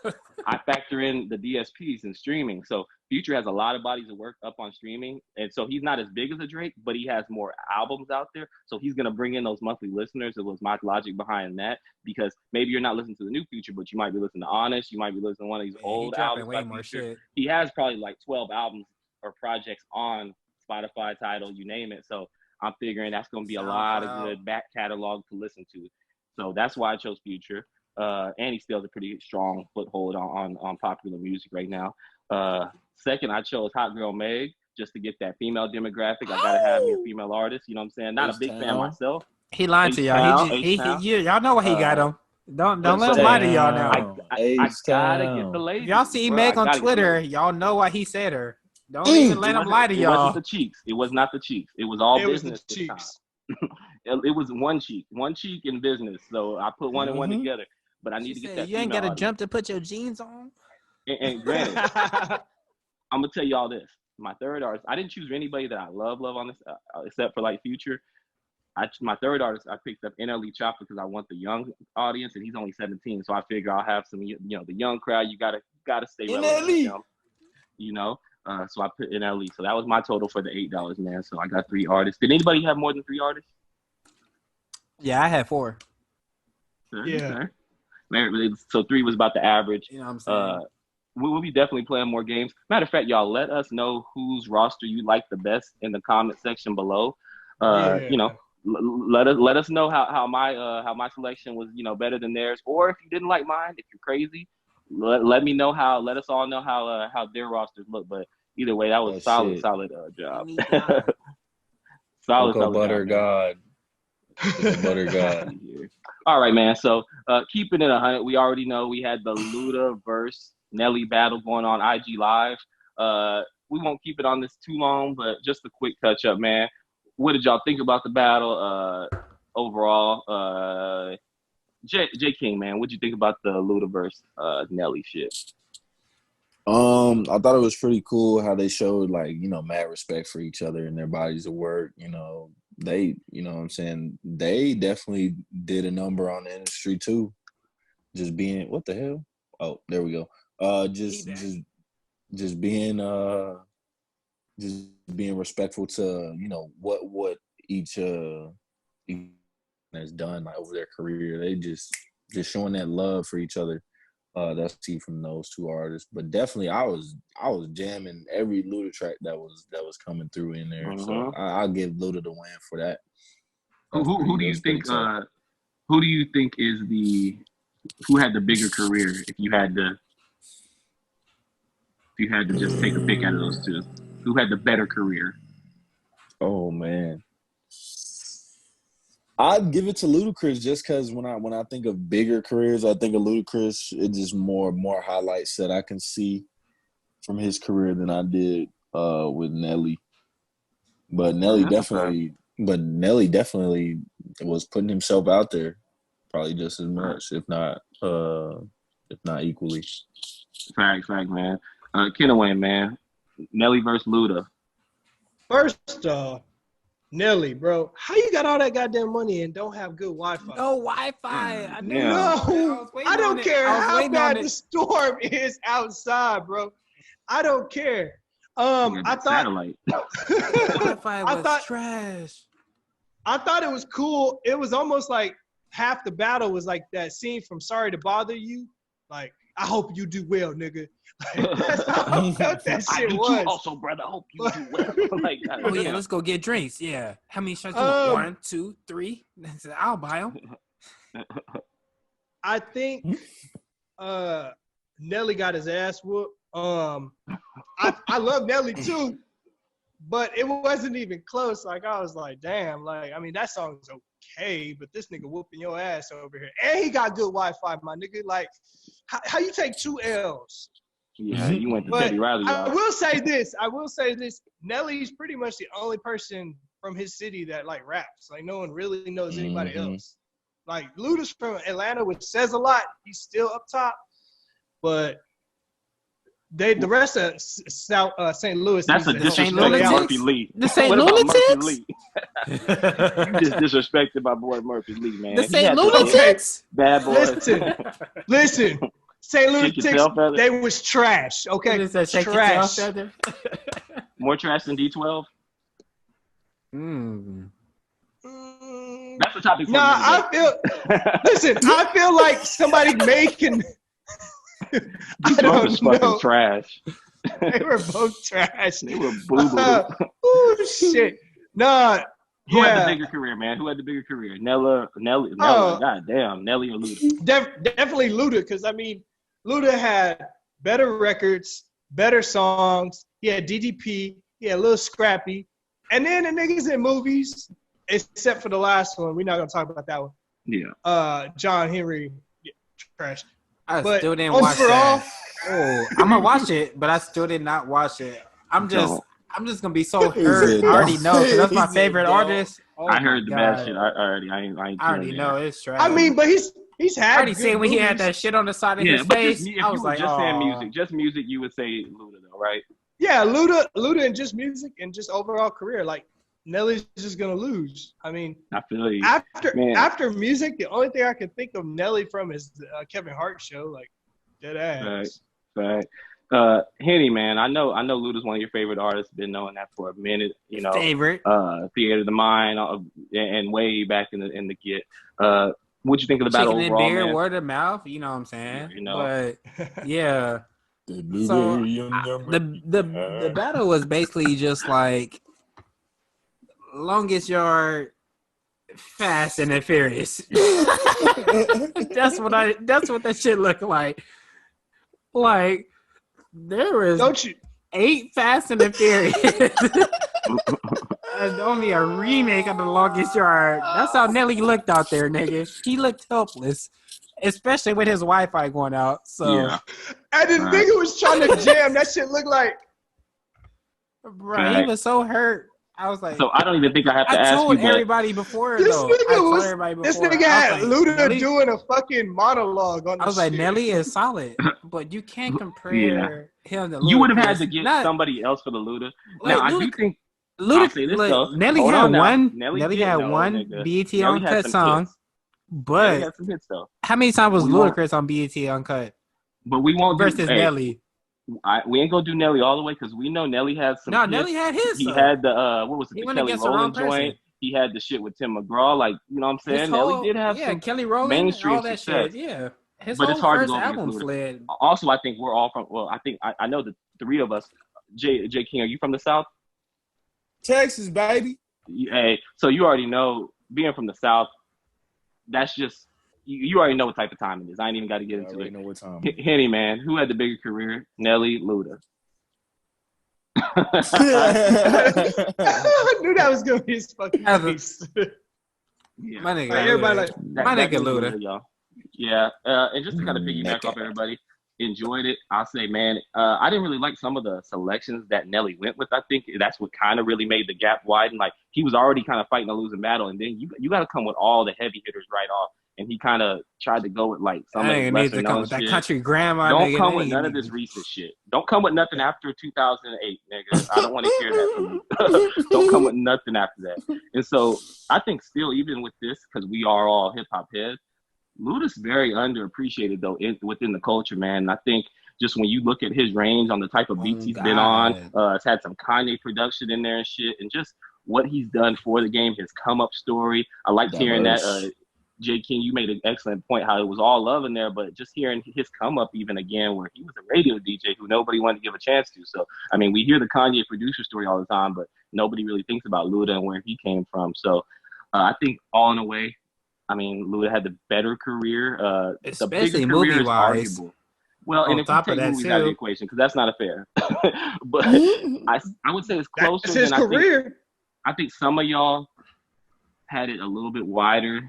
I factor in the DSPs and streaming. So Future has a lot of bodies of work up on streaming. And so he's not as big as a Drake, but he has more albums out there. So he's going to bring in those monthly listeners. It was my logic behind that, because maybe you're not listening to the new Future, but you might be listening to Honest. You might be listening to one of these old albums. Way by more Future. shit. He has probably like 12 albums or projects on Spotify, Tidal, you name it. So I'm figuring that's going to be a lot of good back catalog to listen to. So that's why I chose Future. And he still has a pretty strong foothold on popular music right now. Second, I chose Hot Girl Meg just to get that female demographic. I gotta have me a female artist. You know what I'm saying? Not a big fan myself. He lied to y'all. Y'all know what he got him. Don't let him lie to y'all now. I gotta get the ladies. If y'all see Meg on Twitter, y'all know what he said her. Don't even let him lie to It y'all. wasn't the cheeks. It was not the cheeks. It was all business. Was the cheeks. It was one cheek in business. So I put one and one together. But I need to get that. You ain't got to jump to put your jeans on. And granted, I'm gonna tell you all this. My third artist, I didn't choose anybody that I love on this, except for like Future. My third artist, I picked up NLE Choppa because I want the young audience, and he's only 17, so I figure I'll have some, the young crowd. You gotta stay relevant with them, So I put NLE. So that was my total for the $8, man. So I got 3 artists. Did anybody have more than 3 artists? Yeah, I had 4. Yeah. Okay. So 3 was about the average. You know what I'm saying? We'll be definitely playing more games. Matter of fact, y'all, let us know whose roster you like the best in the comment section below. Let us know how my selection was, better than theirs, or if you didn't like mine, if you're crazy, let me know how. Let us all know how their rosters look. But either way, that was solid job. solid butter job, god. Butter god. All right, man. So keeping it 100, we already know we had the Luda versus Nelly battle going on IG Live. We won't keep it on this too long, but just a quick touch up, man. What did y'all think about the battle overall? J King, man, what'd you think about the Luda versus Nelly shit? I thought it was pretty cool how they showed mad respect for each other and their bodies of work. They, what I'm saying, they definitely did a number on the industry too. Just being, what the hell? Oh, there we go. Just being respectful to what each has done over their career. They just showing that love for each other. That's key from those 2 artists. But definitely, I was jamming every Luda track that was coming through in there. Mm-hmm. So I'll give Luda the win for that. Who do you think? Who do you think is who had the bigger career? If you had to just take a pick out of those 2, who had the better career? Oh man, I'd give it to Ludacris just because when I think of bigger careers, I think of Ludacris. It's just more highlights that I can see from his career than I did with Nelly. But Nelly definitely was putting himself out there, probably just as much, if not equally. Fact, man. Kenaway, man. Nelly versus Luda. First off, Nelly, bro, how you got all that goddamn money and don't have good Wi-Fi? No Wi-Fi. No, I don't care how bad the storm is outside, bro. I don't care. I thought satellite. Wi-Fi was trash. I thought it was cool. It was almost like half the battle was like that scene from Sorry to Bother You. Like, I hope you do well, nigga. Like, that's how I felt that shit was. Too also, brother. I hope you do well. Oh yeah, let's go get drinks. Yeah. How many shots? 1, 2, 3. I'll buy them. I think Nelly got his ass whooped. I love Nelly too, but it wasn't even close. Like I was like, damn, like I mean that song's okay, but this nigga whooping your ass over here, and he got good Wi-Fi, my nigga. Like, how you take 2 L's? Yeah, you went to But Teddy Riley. I will say this. Nelly's pretty much the only person from his city that like raps. Like no one really knows anybody else. Like Luda's from Atlanta, which says a lot. He's still up top, but the rest of South St. Louis. That's a disrespect to Murphy Lee. The St. What about Murphy Lunatics? Lee? You just disrespected my boy Murphy Lee, man. The He St. had to- Lunatics? Bad boy. Listen. St. Shake Louis, yourself, brother. they was trash. Okay, What is that, shake trash. yourself, brother? More trash than D12. Mm. That's the topic. For Nah, I feel. Listen, I feel like somebody making. I D12 was don't fucking know. trash. They were both trash. They were boo boo. Oh shit! Nah. Who had the Yeah, bigger career, man? Who had the bigger career? Nelly. Oh. Goddamn, Nelly or Luda? definitely Luda, because I mean, Luda had better records, better songs. He had DDP. He had a little Scrappy, and then the niggas in movies, except for the last one. We're not gonna talk about that one. Yeah. John Henry, yeah, trash. I But still didn't once watch for all- that. Oh, I'm gonna watch it, but I still did not watch it. I'm just gonna be so He hurt. said I already don't. know because that's my He said favorite don't. artist. Oh I heard the my bad God. shit. I already. I ain't I already tuning know in. it's trash. I mean, but he's had. I already good seen when he had movies. that shit on the side of Yeah, his but face. if I you was were like, just saying oh, just music, you would say Luda, though, right? Yeah, Luda, and just music and just overall career. Like Nelly's just gonna lose. I mean, I feel you. Man. after music, the only thing I can think of Nelly from is the Kevin Hart show. Like dead ass. Right. Henny, man, I know Luda's one of your favorite artists. Been knowing that for a minute. You know, favorite. Theater of the Mind, and way back in the get. What'd you think of the battle Chicken and overall, beer, man? word of mouth. You know what I'm saying? You know. But yeah. The So blueberry and the battle was basically just like longest yard, fast and furious. That's what that shit looked like. Like there was Don't you? 8 Fast and the Furious. And only a remake of the longest yard. That's how Nelly looked out there, nigga. He looked helpless. Especially with his Wi-Fi going out. So Yeah. And the nigga was trying to jam. That shit looked like. bro, he was so hurt. I was like, So I don't even think I have to I ask you, told but everybody before This though. nigga I told was- everybody before. This nigga I had was like, Luda Nelly- doing a fucking monologue on the I was like, shit. Nelly is solid, but you can't compare him to you would have had Ludacris. to get Not- somebody else for the Luda. like, Now I do Ludac- think I'll Ludac- say this like, though. Nelly Hold had on now. one. Nelly Nelly did had know, one nigga. BET Nelly had Uncut some song, hits. Nelly but had some hits though. how many times was We won't- Ludacris on BET Uncut But we won't versus do, hey, Nelly? we ain't gonna do Nelly all the way because we know Nelly had some. No, hits. Nelly had his. He though. had the what was it? He The went Kelly against the wrong Rowland person. joint. He had the shit with Tim McGraw. Like you know what I'm saying? His Nelly whole- did have yeah, some. Kelly Rowland, mainstream all that success. shit. Yeah, his But whole it's hard to first go against album Luda. fled. Also, I think we're all from. Well, I think I know the 3 of us. J King, are you from the South? Texas, baby. Hey, so you already know being from the South. That's just you already know what type of time it is. I ain't even got to get I into already it. know what time. Henny, man, who had the bigger career? Nelly, Luda. I knew that was gonna be his fucking As a- face. Yeah. My nigga, Like, everybody like, My nigga was Luda. y'all. Yeah, and just to kind of piggyback off everybody, enjoyed it. I'll say, man, I didn't really like some of the selections that Nelly went with. I think that's what kind of really made the gap widen. Like he was already kind of fighting a losing battle, and then you got to come with all the heavy hitters right off. And he kind of tried to go with like some I of the ain't need lesser to come known with that shit. country grandma. Don't nigga. come They with ain't none of need this to- recent shit. Don't come with nothing after 2008, nigga. I don't want to hear that from you. Don't come with nothing after that. And so I think still, even with this, because we are all hip hop heads, Luda's very underappreciated though within the culture, man. And I think just when you look at his range on the type of beats he's been on, it's had some Kanye production in there and shit, and just what he's done for the game, his come up story. I liked hearing that. J. King, you made an excellent point how it was all love in there, but just hearing his come up even again where he was a radio DJ who nobody wanted to give a chance to. So, I mean, we hear the Kanye producer story all the time, but nobody really thinks about Luda and where he came from. So I think all in a way, I mean, Luda had the better career. The Especially bigger career is movie-wise. arguable. Well, On and if you top of take that, movies out of the too. equation, because that's not a fair. But I would say it's closer That's his than I think. career. I think some of y'all had it a little bit wider.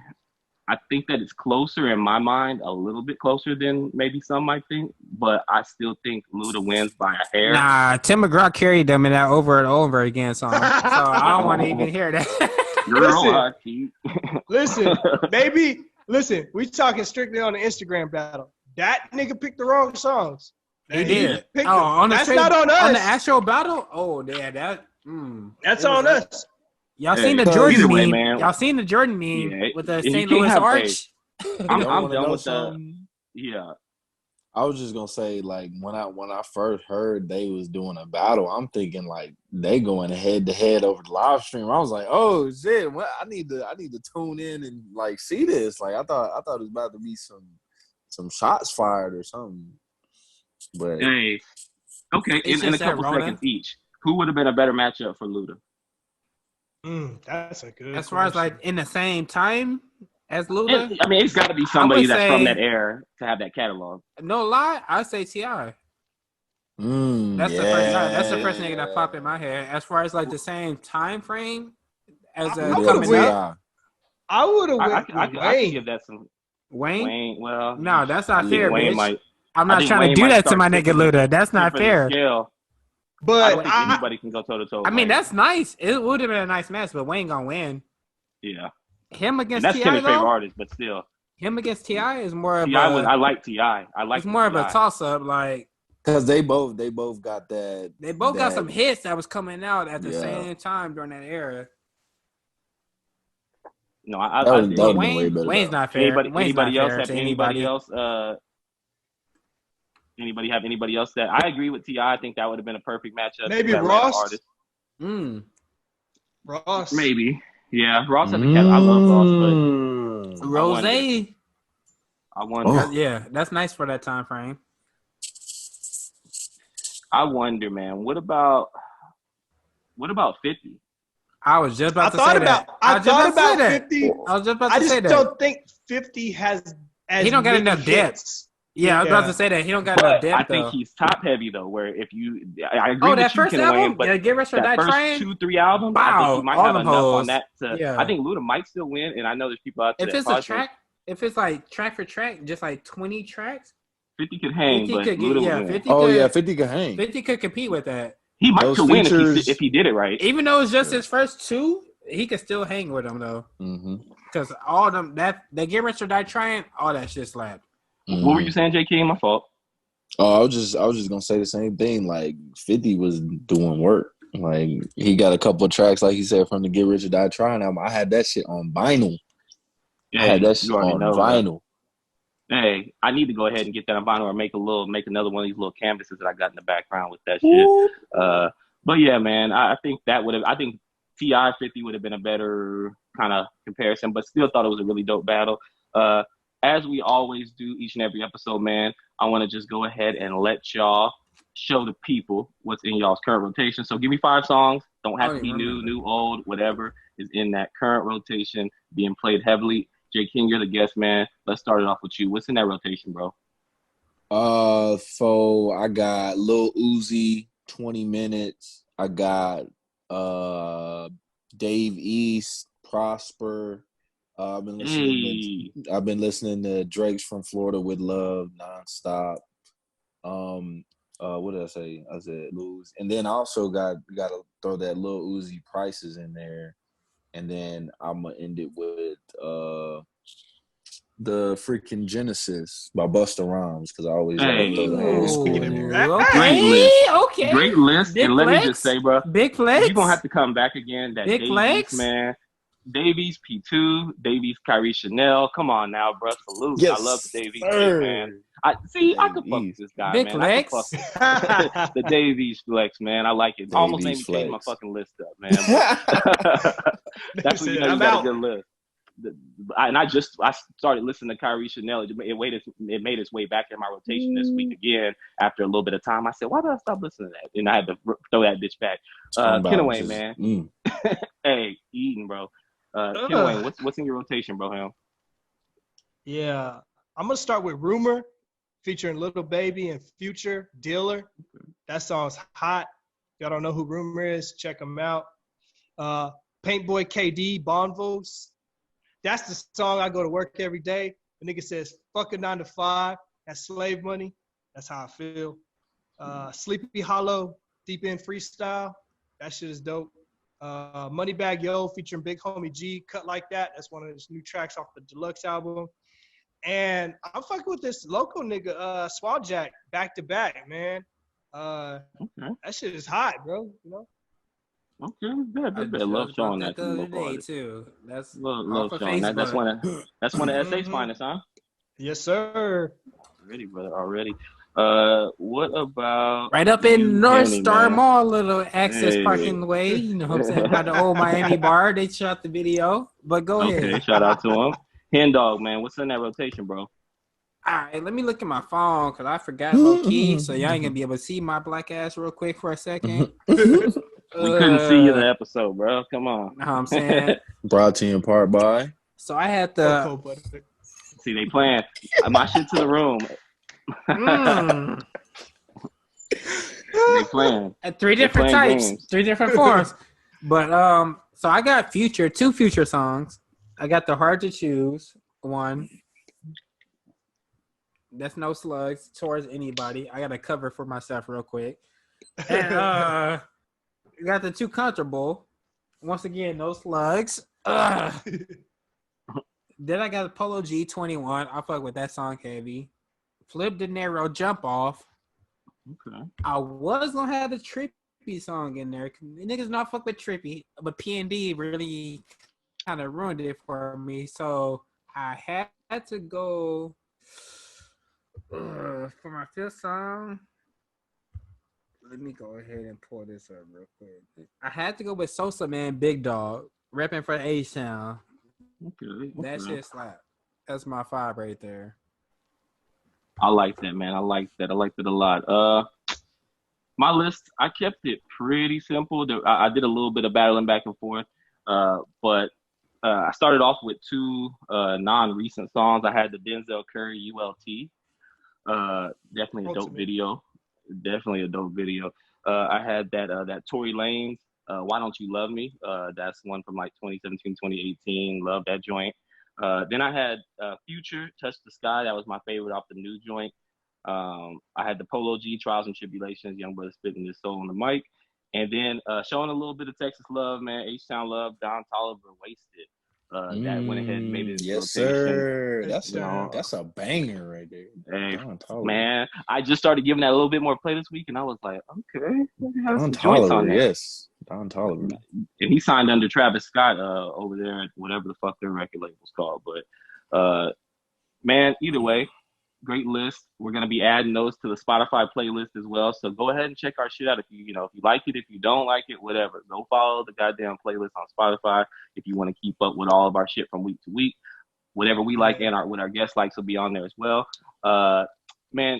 I think that it's closer in my mind, a little bit closer than maybe some might think. But I still think Luda wins by a hair. Nah, Tim McGraw carried them in that over and over again song. So I don't want to even hear that. Girl, Listen. I keep. Listen, we talking strictly on the Instagram battle. That nigga picked the wrong songs. He He did. just picked Oh, them. on the That's straight- not on us. On the actual battle? Oh, yeah, that. That's it was on like- us. Y'all Hey, seen the either Jordan way, meme? man. Y'all seen the Jordan meme Yeah, with the and you St. can't Louis have- Arch? I'm Y'all wanna done know with the. something? Yeah. I was just gonna say, like, when I first heard they was doing a battle, I'm thinking like they going head to head over the live stream. I was like, oh shit, what I need to tune in and like see this. Like I thought it was about to be some shots fired or something. But Hey. Okay, It's in a just that couple Rona. seconds each. Who would have been a better matchup for Luda? That's a good. As far as like in the same time as Luda, I mean, it's got to be somebody would that's from say- that era to have that catalog. no lie, I say Ti. That's that's the first nigga that popped in my head. As far as like the same time frame as I coming would've up, I would have I went can with Wayne. give that some Wayne. Wayne. Well, No, that's not Yeah, fair, Wayne bitch. might. I'm I not think trying Wayne to do might that to start my nigga tipping Luda. That's not tipping the fair. scale. I But don't think anybody can go toe to toe. I mean, that's nice. It would have been a nice match, but Wayne gonna win. yeah. Him And against that's Ti Kenny's favorite though. artist, but still, Him against Ti is more of I like Ti. I like. it's more of a T.I. toss up. Like because they both got that. they both got that- some hits that was coming out at the Yeah. same time during that era. No, I That was- think that would've been way Wayne, better, Wayne's though. not fair. Wayne's anybody not else fair have to anybody anybody. else? Anybody have anybody else that I agree with Ti? I think that would have been a perfect matchup. Maybe for Atlanta Ross? artists. Ross. Maybe. Yeah, Ross has a cat. I love Ross, but Rose. I wonder. Yeah, that's nice for that time frame. I wonder, man. What about 50? I was just I about to say that. I thought about 50. I was just about I to say just that. don't think 50 has as He don't got many enough depth. hits. Yeah, I was about Yeah. to say that. He don't got But enough depth I think though. he's top heavy though. Where if I agree Oh, with that you, first Ken album, Wayne, but yeah, Get Rich or Die that first Trying. 2-3 albums, I Wow, think he might all have them enough hoes. on that. Yeah. I think Luda might still win, and I know there's people out there. If that it's probably a track, if it's like track for track, just like 20 tracks, 50 could hang, 50 but could Luda get, yeah, would win. 50 Oh could, yeah, 50 can hang. 50 could compete with that. He might Those could win features- if he did it right. Even though it's just his first two, he could still hang with them though. Because all them that Get Rich or Die Trying, all that shit slapped. What were you saying, J. King? My fault. Oh, I was just gonna say the same thing. Like 50 was doing work. Like he got a couple of tracks, like he said, from the Get Rich or Die Trying album. I had that shit on vinyl. I had that shit you already on know, vinyl. Hey, I need to go ahead and get that on vinyl or make another one of these little canvases that I got in the background with that shit. But yeah, man, I think I think T.I. 50 would have been a better kind of comparison, but still thought it was a really dope battle. As we always do each and every episode, man, I want to just go ahead and let y'all show the people what's in y'all's current rotation. So give me 5 songs. Don't have to be new, old, whatever is in that current rotation being played heavily. J. King, you're the guest, man. Let's start it off with you. What's in that rotation, bro? So I got Lil Uzi, 20 Minutes. I got Dave East, Prosper. I've been listening to Drake's From Florida with Love nonstop. What did I say? I said Lil Uzi. And then I also got to throw that Lil Uzi Prices in there. And then I'm gonna end it with the freaking Genesis by Busta Rhymes, because I always throw the old school in there. Great list. Okay. Great list. Big and let flex. me just say, bro, Big flex. you're going to have to come back again. That Big Davies, flex. man. Davies, P2, Davies, Kyrie Chanel. Come on now, bro. Salute. Yes, I love the Davies sir. shit, man. I could fuck Davies. with this guy, Big man. flex. I could fuck with the Davies flex, man. I like it. Almost made me Davies change my flex. fucking list up, man. That's when you know you I'm got out. a good list. I started listening to Kyrie Chanel. It made its way back in my rotation this week again after a little bit of time. I said, why did I stop listening to that? And I had to throw that bitch back. Kenway, man. Hey, eating, bro. Kenway, what's in your rotation, bro? Him? Yeah, I'm gonna start with "Rumor," featuring Little Baby and Future, "Dealer." That song's hot. Y'all don't know who Rumor is? Check him out. Paintboy KD, Bonvos. That's the song I go to work every day. The nigga says, "Fuck a 9 to 5. That's slave money." That's how I feel. Sleepy Hollow, Deep End Freestyle. That shit is dope. Moneybag Yo featuring Big Homie G, Cut Like That. That's one of his new tracks off the deluxe album. And I'm fucking with this local nigga, Swall Jack, back to back, man. Okay. That shit is hot, bro. You know? Okay. I Bad. Love just showing bought that to the the other local day artists. too. That's Love off of showing that. That's Facebook. one of SA's Mhm. finest, huh? Yes, sir. Already, brother. Already. What about Right up you, in North Kenny, Star man? Mall, little access Hey. parking way. You know what I'm saying? By the old Miami bar. They shot the video. But go Okay, ahead. shout out to him. Hen Dog, man. What's in that rotation, bro? All right, let me look at my phone because I forgot low key. So y'all ain't gonna be able to see my black ass real quick for a second. We couldn't see you in the episode, bro. Come on. Know what I'm saying? Brought to you in part by. So I had Cocoa the butter. See, they playing. My shit to the room. They playing. at three different playing types, games. 3 different forms. But so I got two Future songs. I got the Hard to Choose one. That's no slugs towards anybody. I got a cover for myself real quick. And got the Too Comfortable. Once again, no slugs. Then I got the Polo G21. I fuck with that song heavy. Flip De Niro, Jump Off. Okay. I was gonna have the Trippy song in there. Niggas not fuck with Trippy, but P&D really kind of ruined it for me. So I had to go for my fifth song. Let me go ahead and pull this up real quick. I had to go with Sosa Man, Big Dog, repping for H-Town. Okay. That shit slap. That's my 5 right there. I like that, man. I like that a lot. My list, I kept it pretty simple. I did a little bit of battling back and forth, but I started off with 2 non-recent songs. I had the Denzel Curry ULT. Definitely a dope video. Definitely a dope video. I had that Tory Lanez, Why Don't You Love Me? That's one from like 2017, 2018. Love that joint. Then I had Future, Touch the Sky. That was my favorite off the new joint. I had the Polo G, Trials and Tribulations, Young Brother spitting his soul on the mic. And then showing a little bit of Texas love, man. H-Town Love, Don Toliver, Wasted. That went ahead and made it Yes, rotation. sir. You That's a banger right there. Hey, Don Toliver. man, I just started giving that a little bit more play this week, and I was like, okay, has Don some joints on Toliver, there. yes. Don Toliver. And he signed under Travis Scott over there at whatever the fuck their record label's called. But man, either way, great list. We're gonna be adding those to the Spotify playlist as well. So go ahead and check our shit out if you like it, if you don't like it, whatever. Go follow the goddamn playlist on Spotify if you want to keep up with all of our shit from week to week. Whatever we like and what our guest likes will be on there as well. Man,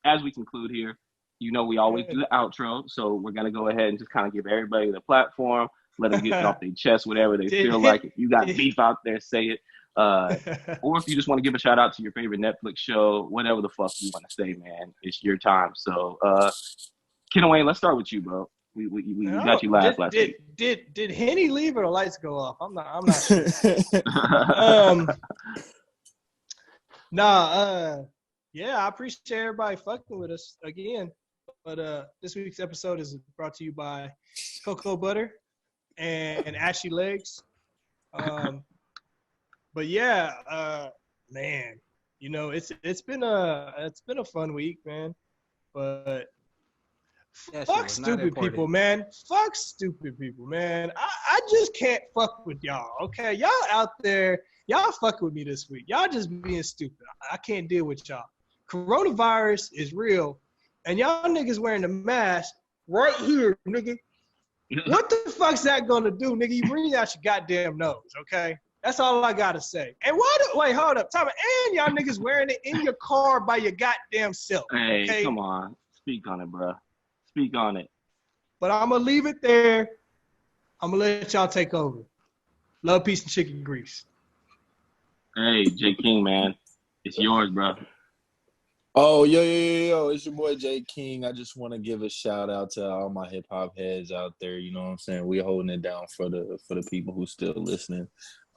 as we conclude here, we always do the outro, so we're gonna go ahead and just kind of give everybody the platform, let them get off their chest, whatever they feel like. If you got beef out there, say it. Or if you just want to give a shout out to your favorite Netflix show, whatever the fuck you want to say, man, it's your time. So, Ken Wayne, let's start with you, bro. We got you last week. Did Henny leave or the lights go off? I'm not sure. Yeah, I appreciate everybody fucking with us again. But this week's episode is brought to you by Cocoa Butter and Ashy Legs. But yeah, man, it's been a fun week, man. But fuck stupid people, man. Fuck stupid people, man. I just can't fuck with y'all, okay? Y'all out there, y'all fucking with me this week. Y'all just being stupid. I can't deal with y'all. Coronavirus is real, and y'all niggas wearing the mask right here, nigga. What the fuck's that gonna do, nigga? You breathe out your goddamn nose, okay? That's all I gotta say. And wait, hold up, Tommy. And y'all niggas wearing it in your car by your goddamn self. Hey, okay? Come on. Speak on it, bro. Speak on it. But I'm gonna leave it there. I'm gonna let y'all take over. Love, peace, and chicken grease. Hey, J King, man, it's yours, bro. Oh, yo, it's your boy Jay King. I just want to give a shout out to all my hip hop heads out there. You know what I'm saying? We holding it down for the people who still listening.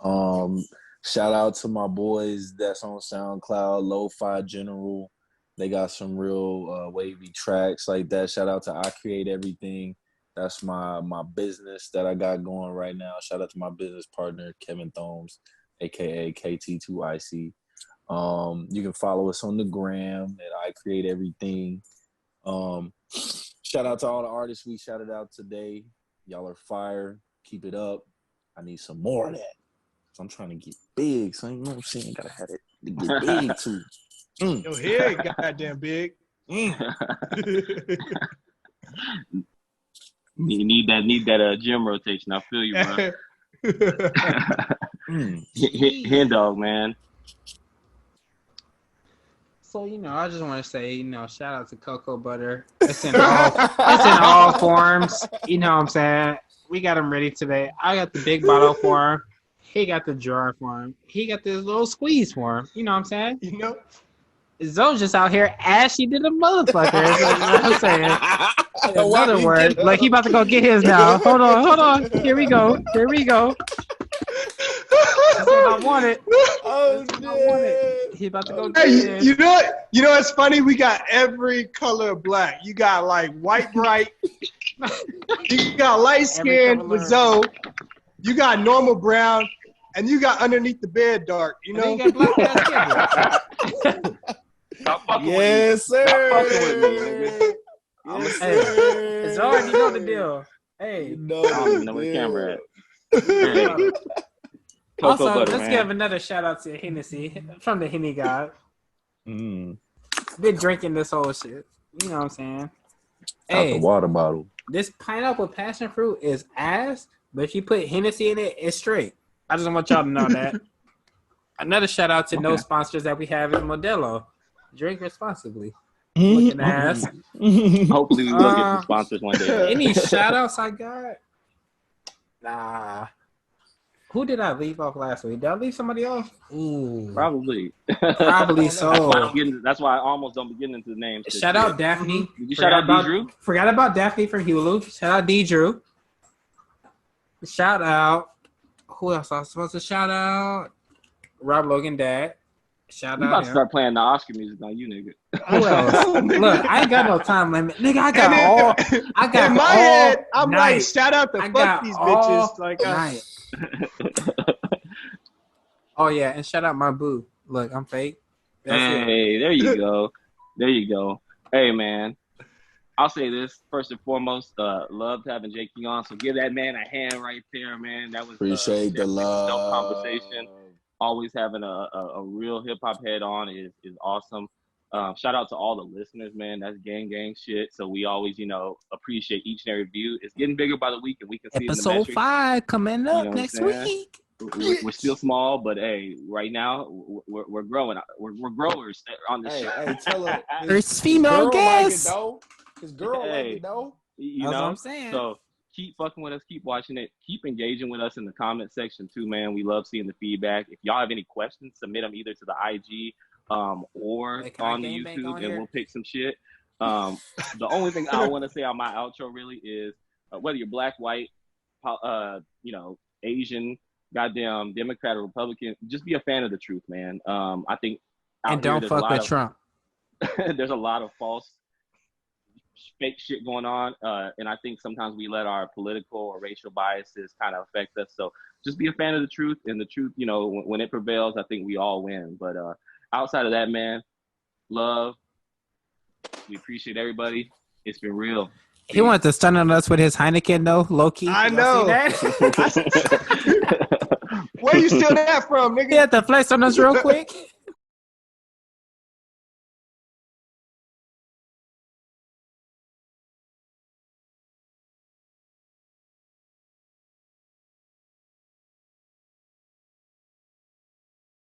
Um, Shout out to my boys that's on SoundCloud, Lo-Fi General. They got some real wavy tracks like that. Shout out to I Create Everything. That's my business that I got going right now. Shout out to my business partner, Kevin Thomes, aka KT2IC. You can follow us on the gram at I Create Everything. Shout out to all the artists we shouted out today. Y'all are fire. Keep it up. I need some more of that. So I'm trying to get big. So you know what I'm saying? Gotta have it to get big too. Your head goddamn big. You need that gym rotation. I feel you, bro. Hen dog, man. So, I just want to say, shout out to Cocoa Butter. It's in all forms. You know what I'm saying? We got him ready today. I got the big bottle for him. He got the jar for him. He got this little squeeze for him. You know what I'm saying? Zoe's just out here ashy to the motherfucker. You know what I'm saying? In other words, like he about to go get his now. Hold on. Here we go. I want it. Oh, shit. He about to go get Hey, his. you know what's funny? We got every color of black. You got like white bright. You got light skin with Zoe. You got normal brown. And you got underneath the bed dark, you know? And you got black skin. Stop fucking yes, sir. Stop fucking with me, nigga. Yes, Hey, sir. it's already know the deal. Hey. You know I don't even know where the camera at. Hey. Also, Cocoa butter, let's man. give another shout out to Hennessy from the Henny God. Mm. Been drinking this whole shit. You know what I'm saying? Out Hey, the water bottle. this pineapple passion fruit is ass, but if you put Hennessy in it, it's straight. I just want y'all to know that. Another shout out to no sponsors that we have is Modelo. Drink responsibly. Looking ass. Hopefully we will get some sponsors one day. Any shout outs I got? Nah. Who did I leave off last week? Did I leave somebody off? Ooh. Probably. Probably so. That's why I almost don't be getting into the names. Shout out Daphne. Did you shout out D. Drew? Forgot about Daphne from Hulu. Shout out D. Drew. Shout out. Who else I was supposed to shout out? Rob Logan dad. Shout You out about to him. start playing the Oscar music on you, nigga. Who else? Look, I ain't got no time limit. Nigga, I got In my head, I'm night. like, shout out to I fuck got these all bitches. Like, night. Oh yeah, and shout out my boo. Look, I'm fake. That's it. Hey, there you go. There you go. Hey, man. I'll say this first and foremost. Loved having J King on. So give that man a hand right there, man. That was Appreciate the definitely a love. dope conversation. Always having a real hip hop head on is awesome. Shout out to all the listeners, man. That's gang shit. So we always, appreciate each and every view. It's getting bigger by the week, and we can see it in the Episode metrics. 5 coming up know what I'm next saying? week. We're still small, but hey, right now we're growing. We're growers on the show. Hey, tell her. There's female guests. His girl like Hey. it though. You That's know, what I'm saying. So keep fucking with us, keep watching it, keep engaging with us in the comment section too, man. We love seeing the feedback. If y'all have any questions, submit them either to the IG or Hey, can I on the gangbang YouTube, on and here? we'll pick some shit. The only thing I want to say on my outro really is whether you're black, white, Asian, goddamn Democrat or Republican, just be a fan of the truth, man. I think out And here, don't there's fuck a lot with of, Trump. there's a lot of false fake shit going on, and I think sometimes we let our political or racial biases kind of affect us. So just be a fan of the truth, and the truth, when it prevails, I think we all win. But outside of that, man, love. We appreciate everybody. It's been real. He wanted to stun on us with his Heineken, though, low key. I Y'all know. see that? where you steal that from, nigga? He had to flex on us real quick.